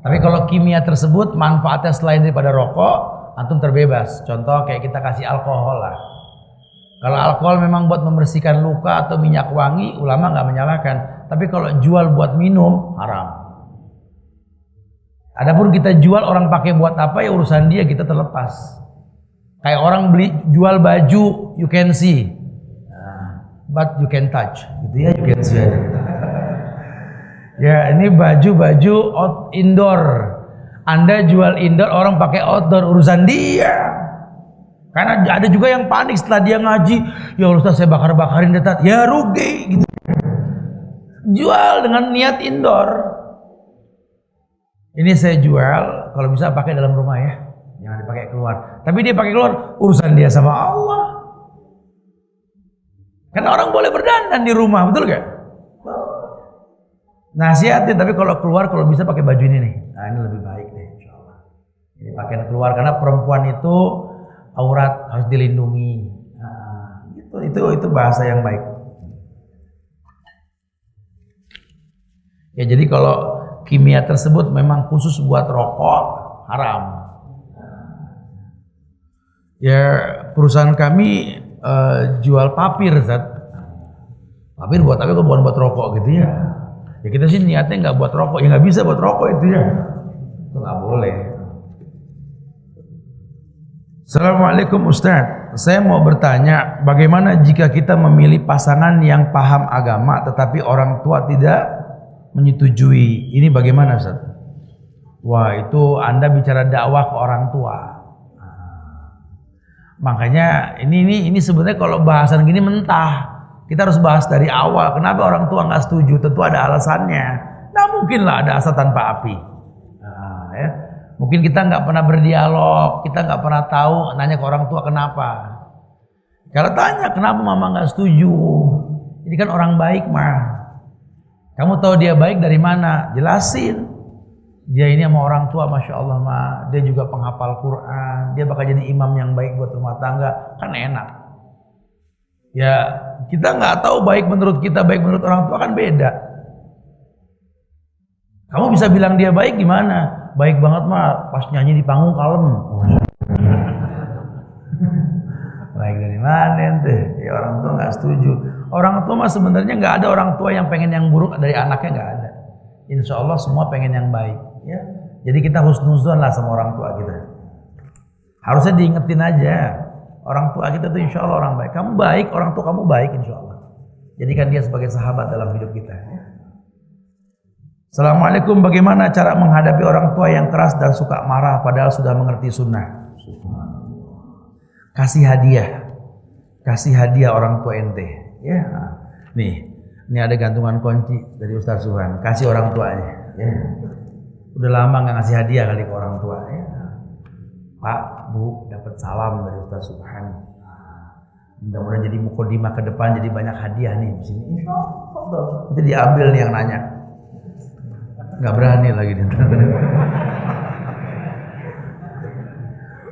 Tapi kalau kimia tersebut manfaatnya selain daripada rokok, antum terbebas. Contoh kayak kita kasih alkohol lah. Kalau alkohol memang buat membersihkan luka atau minyak wangi, ulama nggak menyalahkan. Tapi kalau jual buat minum, haram. Adapun kita jual orang pakai buat apa, ya urusan dia, kita terlepas. Kayak orang jual baju, you can see, but you can touch, gitu ya, you can see. Ya, ini baju indoor. Anda jual indoor, orang pakai outdoor, urusan dia. Karena ada juga yang panik setelah dia ngaji, ya Ustaz saya bakar-bakarin detat, ya rugi gitu. Jual dengan niat indoor. Ini saya jual, kalau bisa pakai dalam rumah ya, jangan dipakai keluar. Tapi dia pakai keluar, urusan dia sama Allah. Karena orang boleh berdandan di rumah, betul gak? Nasihatin, tapi kalau keluar, kalau bisa pakai baju ini nih. Nah ini lebih baik deh, insyaallah. Ini pakaian keluar, karena perempuan itu aurat harus dilindungi. Nah, itu bahasa yang baik. Ya jadi kalau kimia tersebut memang khusus buat rokok, haram. Ya perusahaan kami jual papir, Zat. Papir buat apa? Kok bukan buat rokok gitu ya? Ya kita sih niatnya nggak buat rokok, ya nggak bisa buat rokok itu ya, itu nggak boleh. Assalamualaikum Ustaz, saya mau bertanya, bagaimana jika kita memilih pasangan yang paham agama tetapi orang tua tidak menyetujui? Ini bagaimana Ustaz? Wah itu Anda bicara dakwah ke orang tua. Makanya ini sebenarnya kalau bahasan gini mentah. Kita harus bahas dari awal. Kenapa orang tua nggak setuju? Tentu ada alasannya. Nah mungkinlah ada asap tanpa api. Nah, ya. Mungkin kita nggak pernah berdialog, kita nggak pernah tahu. Nanya ke orang tua kenapa? Kalau tanya kenapa mama nggak setuju? Ini kan orang baik mah. Kamu tahu dia baik dari mana? Jelasin. Dia ini sama orang tua, masya Allah mah. Dia juga penghafal Quran. Dia bakal jadi imam yang baik buat rumah tangga. Kan enak. Ya kita nggak tahu baik menurut kita, baik menurut orang tua kan beda. Kamu bisa bilang dia baik gimana? Baik banget mah pas nyanyi di panggung kalem. Baik dari mana ente? Ya orang tua nggak setuju. Orang tua mah sebenarnya nggak ada orang tua yang pengen yang buruk dari anaknya, nggak ada. Insya Allah semua pengen yang baik. Ya, jadi kita husnuzon lah sama orang tua kita. Harusnya diingetin aja. Orang tua kita tuh insya Allah orang baik. Kamu baik, orang tua kamu baik insya Allah. Jadikan dia sebagai sahabat dalam hidup kita. Assalamualaikum, bagaimana cara menghadapi orang tua yang keras dan suka marah padahal sudah mengerti sunnah? Kasih hadiah orang tua ente. Ya, nih, ini ada gantungan kunci dari Ustaz Suhan. Kasih orang tuanya. Ya. Udah lama nggak ngasih hadiah kali ke orang tua. Ya. Pak, Bu, dapat salam dari Ustaz Subhan. Mudah-mudahan jadi mukadimah ke depan, jadi banyak hadiah nih di sini. Itu diambil nih yang nanya. Nggak berani lagi dia.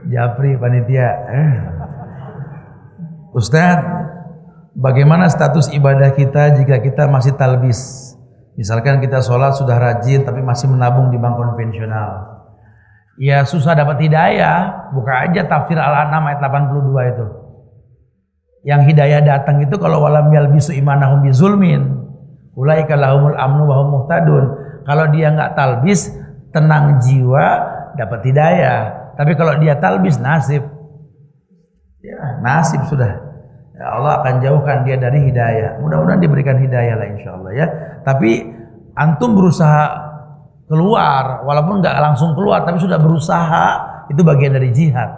Japri panitia. Ustaz, bagaimana status ibadah kita jika kita masih talbis? Misalkan kita sholat sudah rajin tapi masih menabung di bank konvensional. Ya susah dapat hidayah, buka aja tafsir Al-An'am ayat 82 itu. Yang hidayah datang itu kalau walam yalbisu imanahum bizulmin, ulaika lahumul amnu wa hum muhtadun. Kalau dia nggak talbis, tenang jiwa, dapat hidayah. Tapi kalau dia talbis, nasib. Ya, nasib sudah. Ya, Allah akan jauhkan dia dari hidayah. Mudah-mudahan diberikan hidayah lah insyaallah ya. Tapi antum berusaha keluar, walaupun nggak langsung keluar, tapi sudah berusaha, itu bagian dari jihad.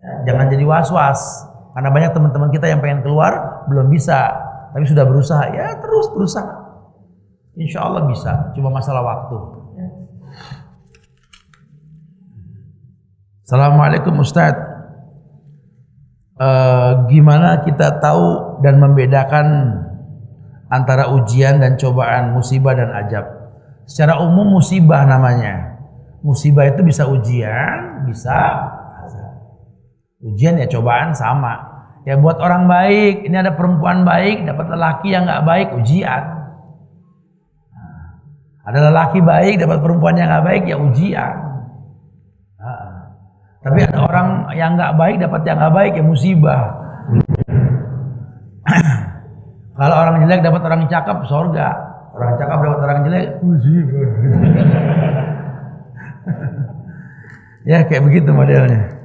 Ya, jangan jadi was-was, karena banyak teman-teman kita yang pengen keluar belum bisa, tapi sudah berusaha. Ya terus berusaha, insya Allah bisa. Cuma masalah waktu. Ya. Assalamualaikum Ustaz. Gimana kita tahu dan membedakan antara ujian dan cobaan, musibah dan ajab. Secara umum musibah namanya. Musibah itu bisa ujian, bisa azab. Ujian ya cobaan sama. Ya buat orang baik, ini ada perempuan baik, dapat lelaki yang nggak baik, ujian. Ada lelaki baik, dapat perempuan yang nggak baik, ya ujian. Tapi ada orang yang nggak baik, dapat yang nggak baik, ya musibah. Kalau orang jelek dapat orang cakep, surga. Orang cakep dapat orang jelek, musibah. Ya kayak begitu modelnya.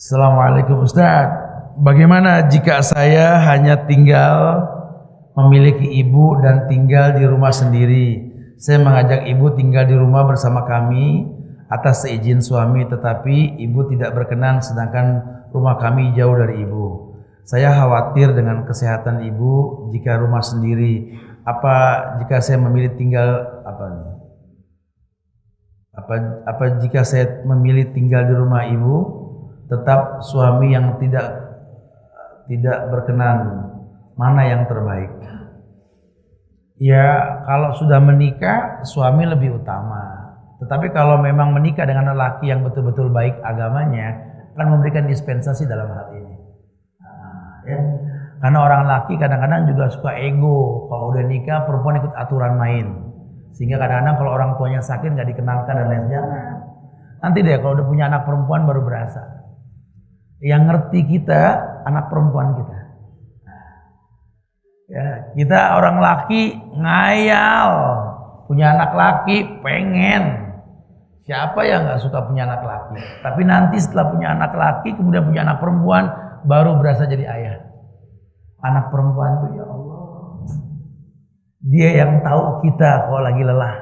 Assalamualaikum Ustaz. Bagaimana jika saya hanya tinggal memiliki ibu dan tinggal di rumah sendiri? Saya mengajak ibu tinggal di rumah bersama kami atas seizin suami, tetapi ibu tidak berkenan sedangkan rumah kami jauh dari ibu. Saya khawatir dengan kesehatan ibu jika rumah sendiri. Apa jika saya memilih tinggal apa jika saya memilih tinggal di rumah ibu, tetap suami yang tidak berkenan, mana yang terbaik? Ya kalau sudah menikah suami lebih utama. Tetapi kalau memang menikah dengan lelaki yang betul-betul baik agamanya, akan memberikan dispensasi dalam hal ini. Ya. Karena orang laki kadang-kadang juga suka ego. Kalau udah nikah perempuan ikut aturan main. Sehingga kadang-kadang kalau orang tuanya sakit nggak dikenalkan dan lain jangan. Nanti deh kalau udah punya anak perempuan baru berasa. Yang ngerti kita anak perempuan kita. Ya, kita orang laki ngayal punya anak laki, pengen. Siapa yang nggak suka punya anak laki? Tapi nanti setelah punya anak laki kemudian punya anak perempuan baru berasa jadi ayah. Anak perempuan tuh ya Allah, dia yang tahu kita kalau lagi lelah.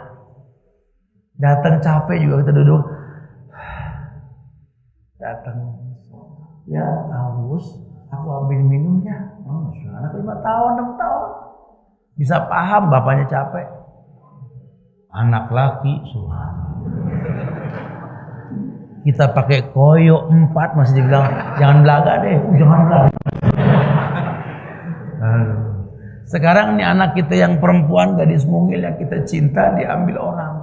Datang capek juga kita duduk. Datang. Ya haus, aku ambil minumnya. Anak 5 tahun, 6 tahun. Bisa paham bapaknya capek. Anak laki, kita pakai koyo 4 masih dibilang jangan belaga deh, jangan belaga. Sekarang nih anak kita yang perempuan, gadis mungil yang kita cinta diambil orang.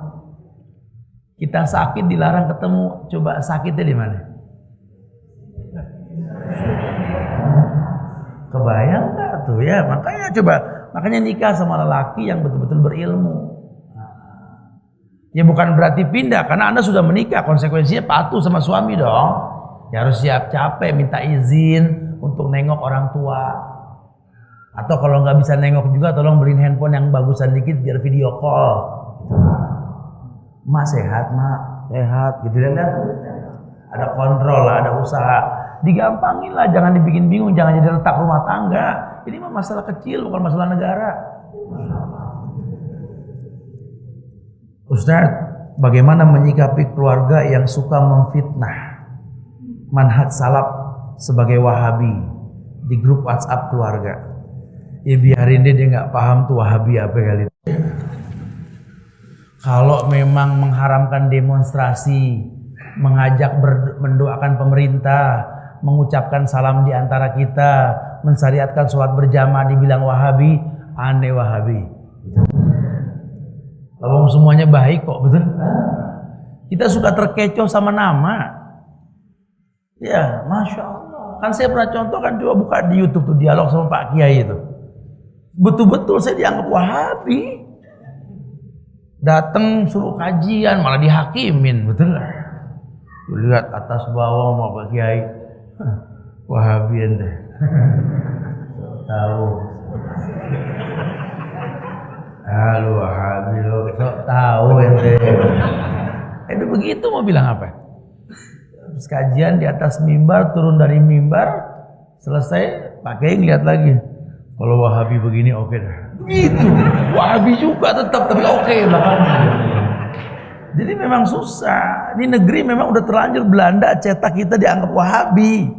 Kita sakit dilarang ketemu, coba sakitnya di mana? Kebayang nggak tuh ya? Makanya nikah sama lelaki yang betul-betul berilmu. Ya bukan berarti pindah karena Anda sudah menikah, konsekuensinya patuh sama suami dong. Ya harus siap capek minta izin untuk nengok orang tua. Atau kalau nggak bisa nengok juga tolong beliin handphone yang bagusan dikit biar video call. Ma sehat, ma sehat gitu dan ada kontrol lah, ada usaha. Digampangin lah, jangan dibikin bingung, jangan jadi retak rumah tangga. Ini mah masalah kecil, bukan masalah negara. Ustaz, bagaimana menyikapi keluarga yang suka memfitnah manhaj salaf sebagai Wahabi di grup WhatsApp keluarga? Ya biarin dia nggak paham tuh Wahabi apa kali. Kalau memang mengharamkan demonstrasi, mengajak mendoakan pemerintah, mengucapkan salam di antara kita, mensyariatkan sholat berjamaah dibilang Wahabi, aneh Wahabi. Kalau semuanya baik kok, betul? Kita suka terkecoh sama nama. Ya, Masya Allah. Kan saya pernah contohkan, coba buka di YouTube tuh dialog sama Pak Kiai itu. Betul-betul saya dianggap Wahabi. Datang suruh kajian malah dihakimin, betul? Lihat atas bawah sama Pak Kiai. Wahabi ente. Tahu. Halo Wahabi lo, tahu ente. Itu begitu mau bilang apa? Terus kajian di atas mimbar, turun dari mimbar, selesai pakai ngeliat lagi. Kalau Wahabi begini oke dah. Begitu. Wahabi juga tetap tapi oke belakangnya. Jadi memang susah. Ini negeri memang udah terlanjur Belanda cetak kita dianggap Wahabi.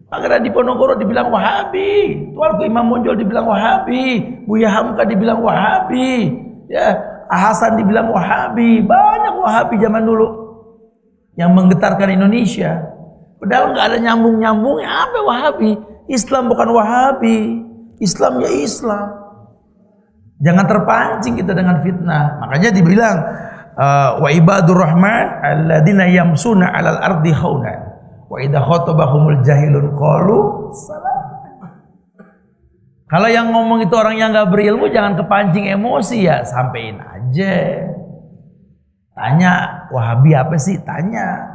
Pangeran Diponegoro dibilang Wahabi. Tuanku Imam Bonjol dibilang Wahabi. Buya Hamka dibilang Wahabi. Ya, Hasan dibilang Wahabi. Banyak Wahabi zaman dulu yang menggetarkan Indonesia. Padahal nggak ada nyambung-nyambungnya. Apa Wahabi? Islam bukan Wahabi. Islam ya Islam. Jangan terpancing kita dengan fitnah. Makanya dibilang wa ibadur rahman alladzina yamsuna 'alal ardi khaunan wa idza khatabahumul jahilun qalu salam. Kalau yang ngomong itu orang yang nggak berilmu, jangan kepancing emosi ya, sampein aja. Tanya, Wahabi apa sih? Tanya.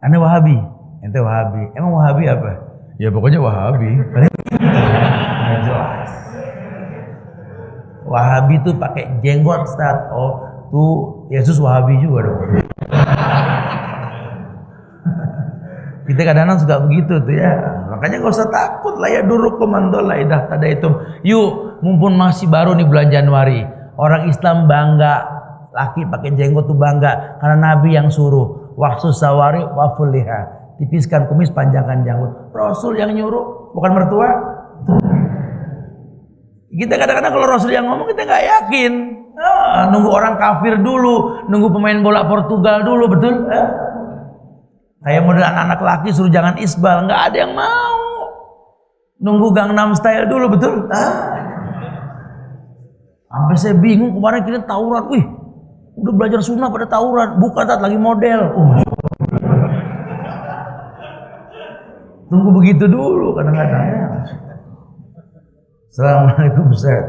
Anda Wahabi? Ente Wahabi? Emang Wahabi apa? Ya pokoknya Wahabi. Nggak jelas. Wahabi tuh pakai jenggot, Ustaz. Oh, tuh Yesus Wahabi juga dong. Kita kadang-kadang suka begitu tuh ya. Makanya gak usah takut lah ya, duruk komando lah idah tada itu. Yuk, mumpun masih baru nih bulan Januari. Orang Islam bangga, laki pakai jenggot tuh bangga karena Nabi yang suruh. Waksus sawari waful liha, tipiskan kumis, panjangkan janggut. Rasul yang nyuruh, bukan mertua. Kita kadang-kadang kalau Rasul yang ngomong kita nggak yakin. Nunggu orang kafir dulu, nunggu pemain bola Portugal dulu, betul? Kayak model anak-anak laki suruh jangan isbal, nggak ada yang mau. Nunggu Gangnam Style dulu, betul? Sampai saya bingung kemarin kita tawuran, wih, udah belajar sunnah pada tawuran, bukan tat lagi model. Tunggu begitu dulu kadang-kadang ya. Assalamualaikum Ustaz.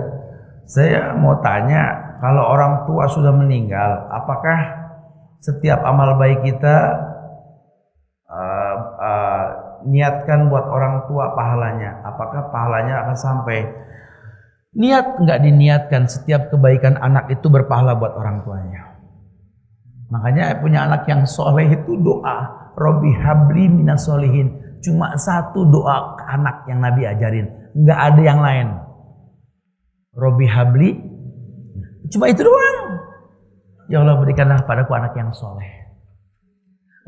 Saya mau tanya, kalau orang tua sudah meninggal, apakah setiap amal baik kita niatkan buat orang tua pahalanya? Apakah pahalanya akan sampai? Niat nggak diniatkan, setiap kebaikan anak itu berpahala buat orang tuanya. Makanya punya anak yang soleh itu doa, Robbi habli minas solihin. Cuma satu doa anak yang Nabi ajarin, nggak ada yang lain. Robbi habli, cuma itu doang. Ya Allah, berikanlah padaku anak yang soleh.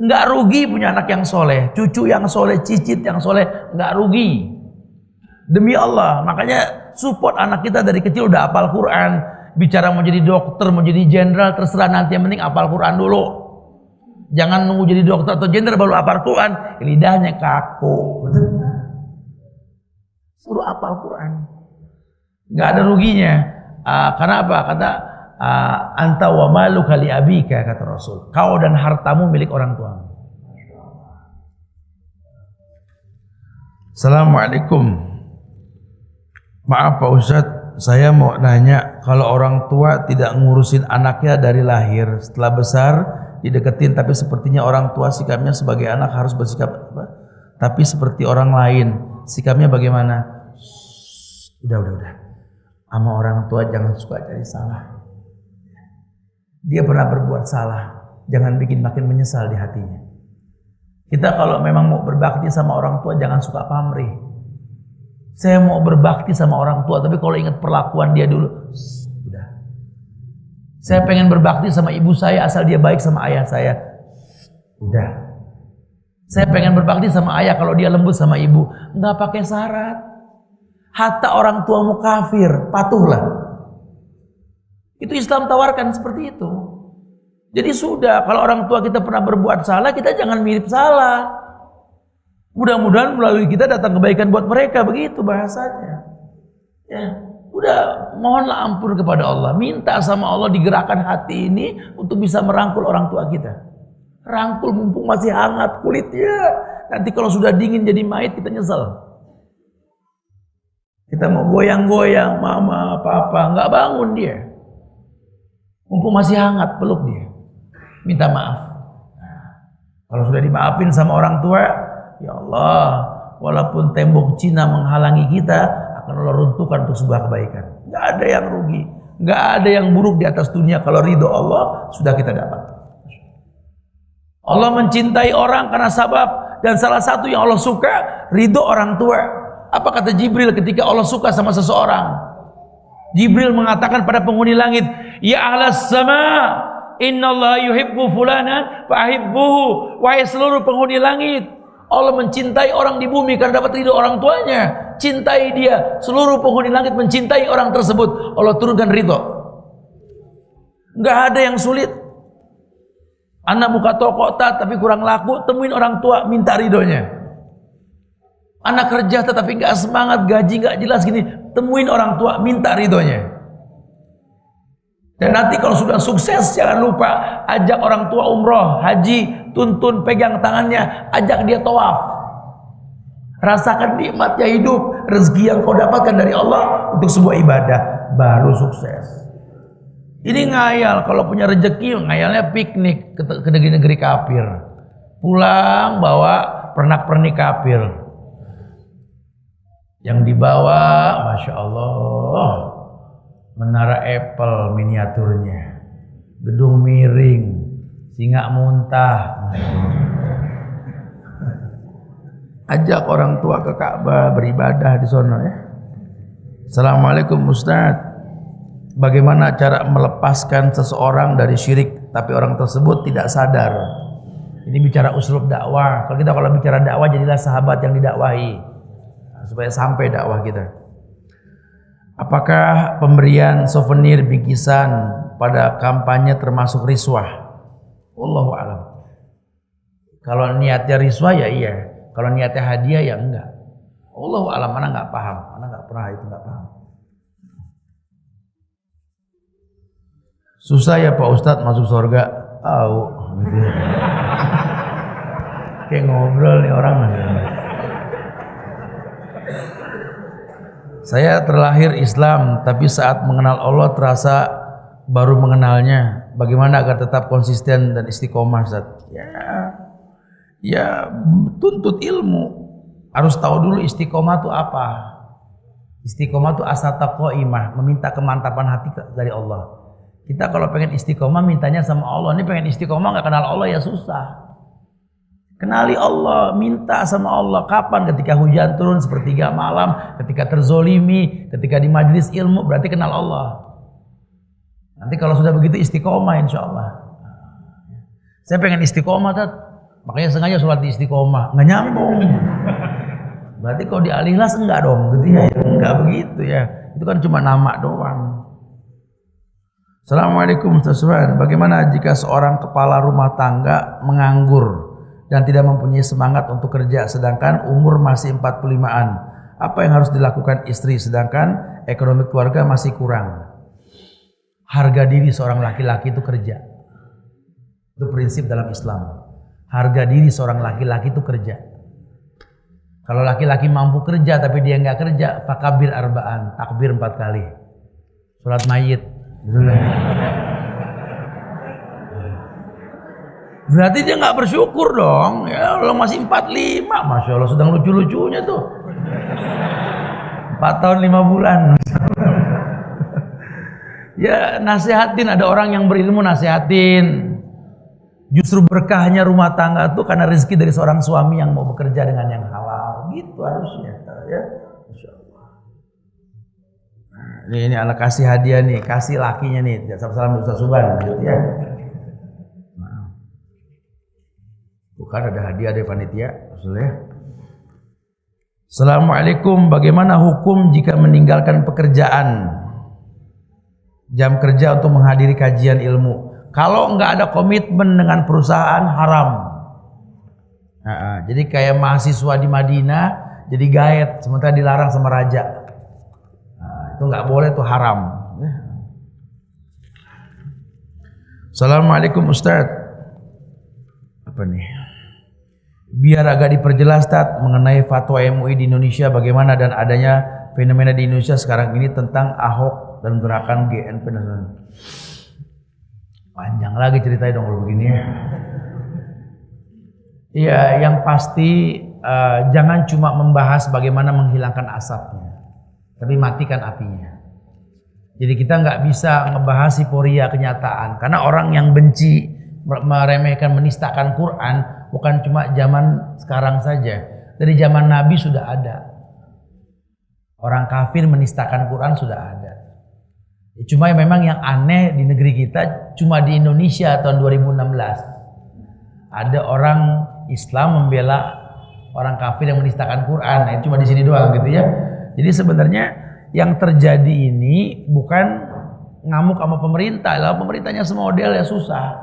Nggak rugi punya anak yang soleh, cucu yang soleh, cicit yang soleh, nggak rugi. Demi Allah, makanya support anak kita dari kecil udah hafal Quran. Bicara mau jadi dokter, mau jadi jenderal, terserah, nanti yang penting hafal Quran dulu. Jangan nunggu jadi dokter atau jenderal baru hafal Quran, lidahnya kaku. Betul? Suruh hafal Quran. Nggak ada ruginya. Karena apa? Kata anta wa maluka li abika, kata Rasul. Kau dan hartamu milik orang tuamu. Assalamualaikum. Maaf Pak Ustadz, saya mau nanya, kalau orang tua tidak ngurusin anaknya dari lahir, setelah besar dideketin, tapi sepertinya orang tua sikapnya sebagai anak harus bersikap apa? Tapi seperti orang lain, sikapnya bagaimana? Udah. Sama orang tua jangan suka cari salah. Dia pernah berbuat salah, jangan bikin makin menyesal di hatinya. Kita kalau memang mau berbakti sama orang tua jangan suka pamrih. Saya mau berbakti sama orang tua, tapi kalau ingat perlakuan dia dulu, udah. Saya pengen berbakti sama ibu saya asal dia baik sama ayah saya, udah. Saya pengen berbakti sama ayah kalau dia lembut sama ibu, nggak pakai syarat. Hatta orang tuamu kafir, patuhlah. Itu Islam tawarkan seperti itu. Jadi sudah, kalau orang tua kita pernah berbuat salah, kita jangan mirip salah. Mudah-mudahan melalui kita datang kebaikan buat mereka, begitu bahasanya. Ya, udah mohonlah ampun kepada Allah, minta sama Allah digerakkan hati ini untuk bisa merangkul orang tua kita. Rangkul mumpung masih hangat kulitnya. Nanti kalau sudah dingin jadi mayat kita nyesel. Kita mau goyang-goyang, mama, papa, nggak bangun dia. Mumpung masih hangat, peluk dia. Minta maaf. Nah, kalau sudah dimaafin sama orang tua, ya Allah, walaupun tembok Cina menghalangi kita, akan Allah runtuhkan untuk sebuah kebaikan. Nggak ada yang rugi, nggak ada yang buruk di atas dunia kalau ridho Allah sudah kita dapat. Allah mencintai orang karena sabab, dan salah satu yang Allah suka ridho orang tua. Apa kata Jibril ketika Allah suka sama seseorang? Jibril mengatakan pada penghuni langit, ya ahlas sama, innallaha yuhibbu fulanan fahibbuhu. Wahai seluruh penghuni langit, Allah mencintai orang di bumi karena dapat ridho orang tuanya. Cintai dia. Seluruh penghuni langit mencintai orang tersebut. Allah turunkan ridho. Nggak ada yang sulit. Anak buka toko tapi kurang laku, temuin orang tua, minta ridhonya. Anak kerja tetapi nggak semangat, gaji nggak jelas gini, temuin orang tua, minta ridhonya. Dan nanti kalau sudah sukses, jangan lupa ajak orang tua umroh, haji, tuntun, pegang tangannya, ajak dia tawaf. Rasakan nikmatnya hidup, rezeki yang kau dapatkan dari Allah untuk sebuah ibadah, baru sukses. Ini ngayal, kalau punya rezeki ngayalnya piknik ke negeri-negeri kafir. Pulang bawa pernak-pernik kafir. Yang dibawa, Masya Allah, menara Eiffel miniaturnya, gedung miring, singa muntah. Ajak orang tua ke Ka'bah beribadah di sono ya. Assalamualaikum Ustaz. Bagaimana cara melepaskan seseorang dari syirik tapi orang tersebut tidak sadar? Ini bicara uslub dakwah. Kalau bicara dakwah, jadilah sahabat yang didakwahi supaya sampai dakwah kita. Apakah pemberian souvenir bingkisan pada kampanye termasuk riswah? Wallahu a'lam. Kalau niatnya riswah ya iya. Kalau niatnya hadiah ya enggak. Wallahu a'lam, mana enggak paham, mana enggak pernah itu enggak paham. Susah ya Pak Ustadz masuk surga. Gitu ya. Kayak ngobrol nih orang. Saya terlahir Islam, tapi saat mengenal Allah terasa baru mengenalnya. Bagaimana agar tetap konsisten dan istiqomah, Ustaz? Ya tuntut ilmu. Harus tahu dulu istiqomah itu apa. Istiqomah itu asata qaimah, meminta kemantapan hati dari Allah. Kita kalau pengen istiqomah mintanya sama Allah. Ini pengen istiqomah nggak kenal Allah ya susah. Kenali Allah, minta sama Allah. Kapan? Ketika hujan turun sepertiga malam, ketika terzolimi, ketika di majelis ilmu, berarti kenal Allah. Nanti kalau sudah begitu istiqomah insya Allah. Saya pengen istiqomah, Tat. Makanya sengaja sholat di istiqomah. Nggak nyambung. Berarti kalau di al-ikhlas enggak dong, gitu ya. Enggak begitu ya. Itu kan cuma nama doang. Assalamualaikum Ustaz Subhan. Bagaimana jika seorang kepala rumah tangga menganggur dan tidak mempunyai semangat untuk kerja, sedangkan umur masih 45-an. Apa yang harus dilakukan istri sedangkan ekonomi keluarga masih kurang? Harga diri seorang laki-laki itu kerja. Itu prinsip dalam Islam. Harga diri seorang laki-laki itu kerja. Kalau laki-laki mampu kerja tapi dia nggak kerja, fakabir arba'an, takbir 4 kali. Salat mayit. Berarti dia nggak bersyukur dong. Ya Allah masih 45, Masya Allah sedang lucu-lucunya tuh. 4 tahun 5 bulan. Ya nasihatin, ada orang yang berilmu nasihatin. Justru berkahnya rumah tangga tuh karena rezeki dari seorang suami yang mau bekerja dengan yang halal. Gitu harusnya ya. Masya Allah. Nah, ini anak kasih hadiah nih, kasih lakinya nih. Salam Ustaz Subhan gitu ya. Bukan ada hadiah dari panitia, maksudnya. Assalamualaikum, bagaimana hukum jika meninggalkan pekerjaan jam kerja untuk menghadiri kajian ilmu? Kalau nggak ada komitmen dengan perusahaan haram. Jadi kayak mahasiswa di Madinah jadi gaet, sementara dilarang sama raja. Itu nggak boleh, tuh haram. Assalamualaikum Ustaz. Apa nih? Biar agak diperjelas Tat mengenai fatwa MUI di Indonesia bagaimana dan adanya fenomena di Indonesia sekarang ini tentang Ahok dan gerakan GNP. Panjang lagi ceritanya dong kalau begini ya. Ya yang pasti jangan cuma membahas bagaimana menghilangkan asapnya, tapi matikan apinya. Jadi kita nggak bisa ngebahas hiporia kenyataan, karena orang yang benci, meremehkan, menistakan Quran bukan cuma zaman sekarang saja. Dari zaman Nabi sudah ada. Orang kafir menistakan Quran sudah ada. Cuma memang yang aneh di negeri kita, cuma di Indonesia tahun 2016 ada orang Islam membela orang kafir yang menistakan Quran. Nah, cuma di sini doang gitu ya. Jadi sebenarnya yang terjadi ini bukan ngamuk sama pemerintah. Lah pemerintahnya semodel ya susah.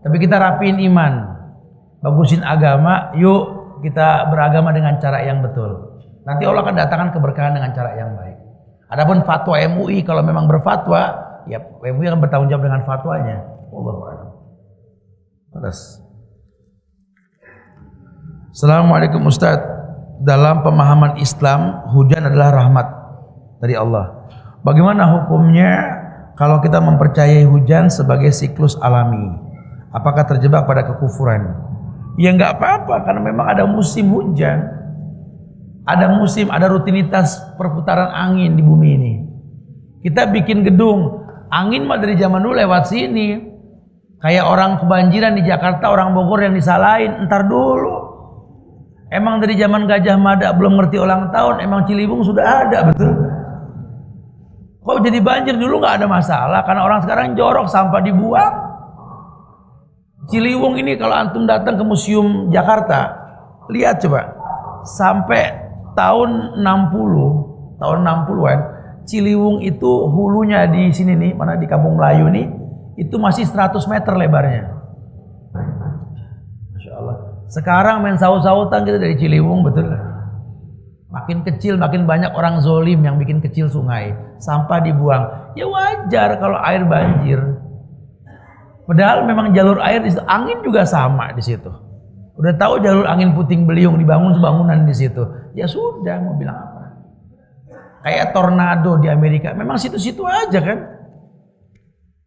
Tapi kita rapiin iman, bagusin agama, yuk kita beragama dengan cara yang betul. Nanti Allah akan datangkan keberkahan dengan cara yang baik. Adapun fatwa MUI, kalau memang berfatwa, ya MUI akan bertanggung jawab dengan fatwanya. Wallahu a'lam. Terus. Assalamualaikum Ustaz. Dalam pemahaman Islam, hujan adalah rahmat dari Allah. Bagaimana hukumnya kalau kita mempercayai hujan sebagai siklus alami? Apakah terjebak pada kekufuran? Ya nggak apa-apa, karena memang ada musim hujan. Ada musim, ada rutinitas perputaran angin di bumi ini. Kita bikin gedung, angin mah dari zaman dulu lewat sini. Kayak orang kebanjiran di Jakarta, orang Bogor yang disalahin, entar dulu. Emang dari zaman Gajah Mada belum ngerti ulang tahun, emang Ciliwung sudah ada, betul? Kok jadi banjir dulu nggak ada masalah, karena orang sekarang jorok, sampah dibuang. Ciliwung ini kalau antum datang ke Museum Jakarta, lihat coba, sampai tahun 60-an, Ciliwung itu hulunya di sini nih, mana di Kampung Melayu nih, itu masih 100 meter lebarnya. Masya Allah. Sekarang main saut-sautan kita dari Ciliwung, betul. Makin kecil, makin banyak orang zolim yang bikin kecil sungai. Sampah dibuang. Ya wajar kalau air banjir. Padahal memang jalur air di situ, angin juga sama di situ. Udah tahu jalur angin puting beliung, dibangun bangunan di situ. Ya sudah, mau bilang apa? Kayak tornado di Amerika, memang situ-situ aja kan.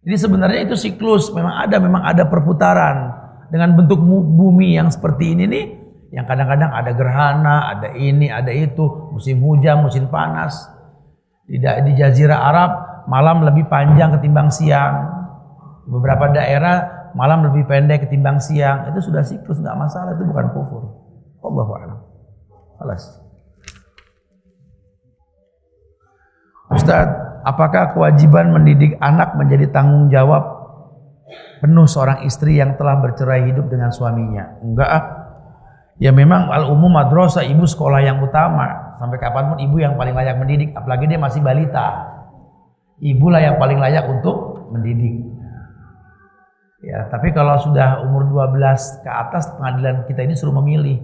Jadi sebenarnya itu siklus, memang ada perputaran. Dengan bentuk bumi yang seperti ini nih, yang kadang-kadang ada gerhana, ada ini, ada itu, musim hujan, musim panas. Di Jazirah Arab malam lebih panjang ketimbang siang. Beberapa daerah malam lebih pendek ketimbang siang. Itu sudah siklus, nggak masalah, itu bukan kufur. Allahu a'lam. Alas. Ustaz, apakah kewajiban mendidik anak menjadi tanggung jawab penuh seorang istri yang telah bercerai hidup dengan suaminya? Enggak ah. Ya memang al-umum madrasah, ibu sekolah yang utama. Sampai kapanpun ibu yang paling layak mendidik, apalagi dia masih balita. Ibulah yang paling layak untuk mendidik. Ya, tapi kalau sudah umur 12 ke atas, pengadilan kita ini suruh memilih.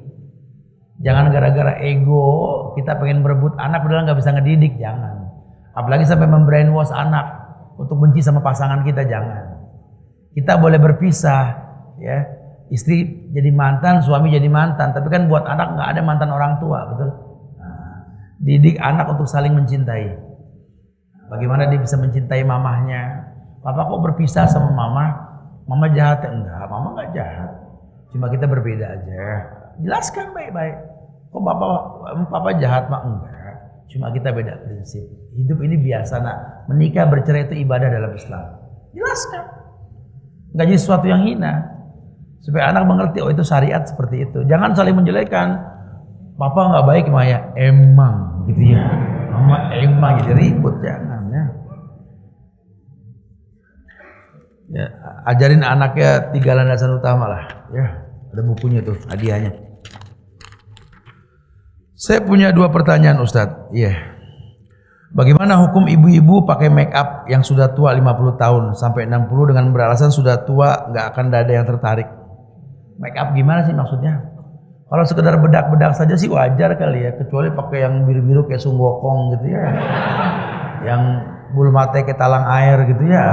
Jangan gara-gara ego kita pengen berebut anak padahal nggak bisa ngedidik, jangan. Apalagi sampai membrainwash anak untuk benci sama pasangan kita, jangan. Kita boleh berpisah, ya, istri jadi mantan, suami jadi mantan, tapi kan buat anak nggak ada mantan orang tua, betul? Nah, didik anak untuk saling mencintai. Bagaimana dia bisa mencintai mamahnya? Papa kok berpisah sama mama? Mama jahat? Enggak, mama nggak jahat. Cuma kita berbeda aja. Jelaskan baik-baik. Kok papa jahat? Mak enggak. Cuma kita beda prinsip. Hidup ini biasa, nak. Menikah bercerai itu ibadah dalam Islam. Jelaskan. Nggak jadi sesuatu yang hina, supaya anak mengerti, oh itu syariat seperti itu. Jangan saling menjelekkan. Papa nggak baik, Maya emang gitu ya, mama emang, jadi ribut, jangan ya. Ya, ajarin anaknya 3 landasan utama lah, ya. Ada bukunya tuh, hadiahnya. Saya punya 2 pertanyaan Ustadz. Iya. Bagaimana hukum ibu-ibu pakai make up yang sudah tua 50 tahun sampai 60 dengan beralasan sudah tua nggak akan ada yang tertarik? Make up gimana sih maksudnya? Kalau sekedar bedak-bedak saja sih wajar kali ya, kecuali pakai yang biru-biru kayak sunggokong gitu ya. Yang bulu mata kayak talang air gitu ya.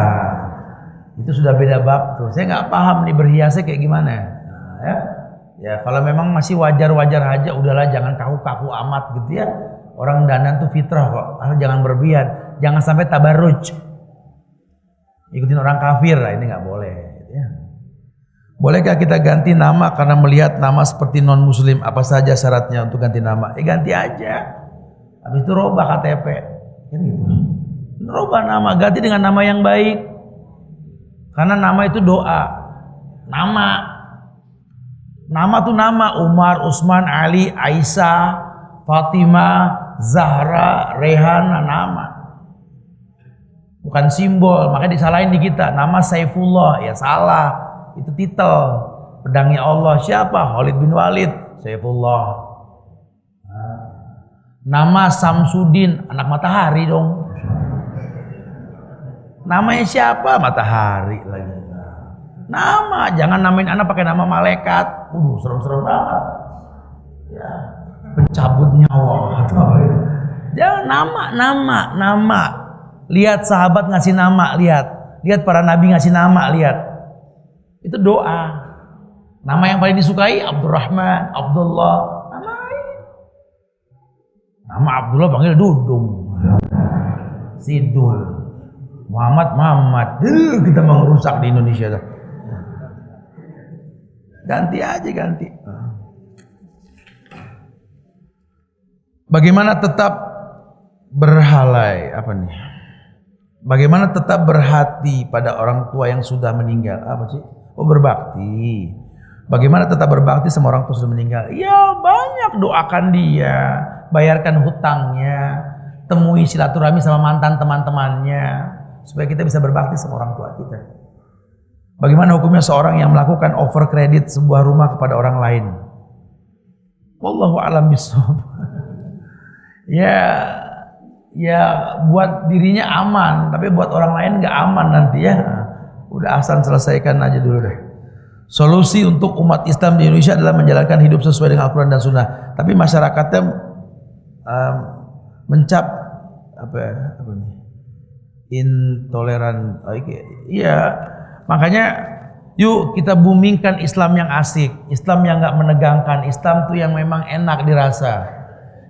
Itu sudah beda bab tuh. Saya nggak paham nih berhiasnya kayak gimana. Nah, ya. Ya kalau memang masih wajar-wajar aja, udahlah, jangan kaku-kaku amat gitu ya. Orang dandan tuh fitrah kok, jangan berlebihan, jangan sampai tabarruj, ikutin orang kafir lah, ini nggak boleh. Ya. Bolehkah kita ganti nama karena melihat nama seperti non muslim? Apa saja syaratnya untuk ganti nama? Ganti aja, habis itu robah KTP, kan gitu. Robah nama, ganti dengan nama yang baik, karena nama itu doa. Nama tuh nama, Umar, Utsman, Ali, Aisyah, Fatimah, Zahra, Rehana, nama. Bukan simbol, makanya disalahin di kita. Nama Saifullah, ya salah. Itu titel. Pedangnya Allah siapa? Khalid bin Walid, Saifullah. Nama Samsudin, anak matahari dong. Namanya siapa? Matahari lagi. Nama, jangan namain anak pakai nama malaikat. Serem-serem banget. Ya, pencabut nyawa atau apa itu. Jangan nama. Lihat sahabat ngasih nama, lihat para nabi ngasih nama, lihat. Itu doa. Nama yang paling disukai Abdurrahman, Abdullah, nama Abdullah panggil Dudung, Sidul, Muhammad. Kita mau ngerusak di Indonesia dah. Ganti aja. Bagaimana tetap berhalai Bagaimana tetap berhati pada orang tua yang sudah meninggal? Apa sih? Berbakti. Bagaimana tetap berbakti sama orang tua sudah meninggal? Ya banyak, doakan dia, bayarkan hutangnya, temui silaturahmi sama mantan teman-temannya, supaya kita bisa berbakti sama orang tua kita. Bagaimana hukumnya seorang yang melakukan over kredit sebuah rumah kepada orang lain? Wallahu a'lam bishawab. Ya buat dirinya aman, tapi buat orang lain nggak aman nanti ya. Udah Hasan selesaikan aja dulu deh. Solusi untuk umat Islam di Indonesia adalah menjalankan hidup sesuai dengan Al-Quran dan Sunnah. Tapi masyarakatnya mencap intoleran. Iya, makanya yuk kita boomingkan Islam yang asik, Islam yang nggak menegangkan, Islam tuh yang memang enak dirasa.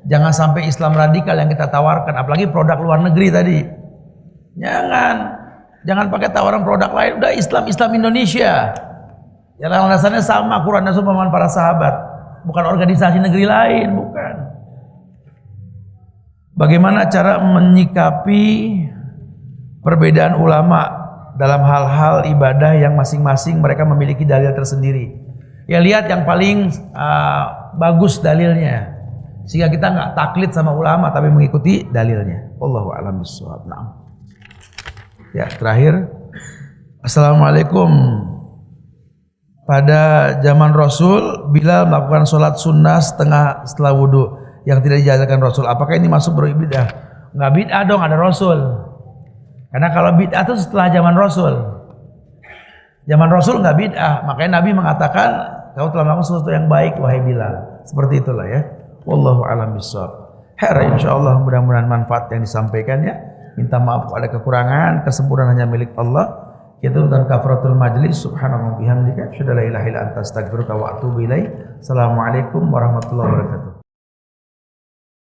Jangan sampai Islam radikal yang kita tawarkan, apalagi produk luar negeri tadi. Jangan pakai tawaran produk lain. Udah Islam Indonesia. Yang landasannya sama Quran dan Sunnah para sahabat, bukan organisasi negeri lain, bukan. Bagaimana cara menyikapi perbedaan ulama dalam hal-hal ibadah yang masing-masing mereka memiliki dalil tersendiri? Ya lihat yang paling bagus dalilnya, sehingga kita nggak taklid sama ulama tapi mengikuti dalilnya. Wallahu a'lam bishawab. Nah, ya terakhir, assalamualaikum. Pada zaman Rasul, Bilal melakukan sholat sunnah setelah wudhu yang tidak dijalankan Rasul. Apakah ini masuk bid'ah? Nggak bid'ah dong, ada Rasul. Karena kalau bid'ah itu setelah zaman Rasul. Zaman Rasul nggak bid'ah. Makanya Nabi mengatakan, kau telah melakukan sesuatu yang baik, wahai Bilal. Seperti itulah ya. Wallahu a'lam bishawab. Insyaallah mudah-mudahan manfaat yang disampaikan ya. Minta maaf kalau ada kekurangan, kesempurnaan hanya milik Allah. Itu dan kafaratul majlis. Subhanallah bihamdika asyhadu an la ilaha illa anta astaghfiruka wa atubu ilaik. Assalamualaikum warahmatullahi wabarakatuh.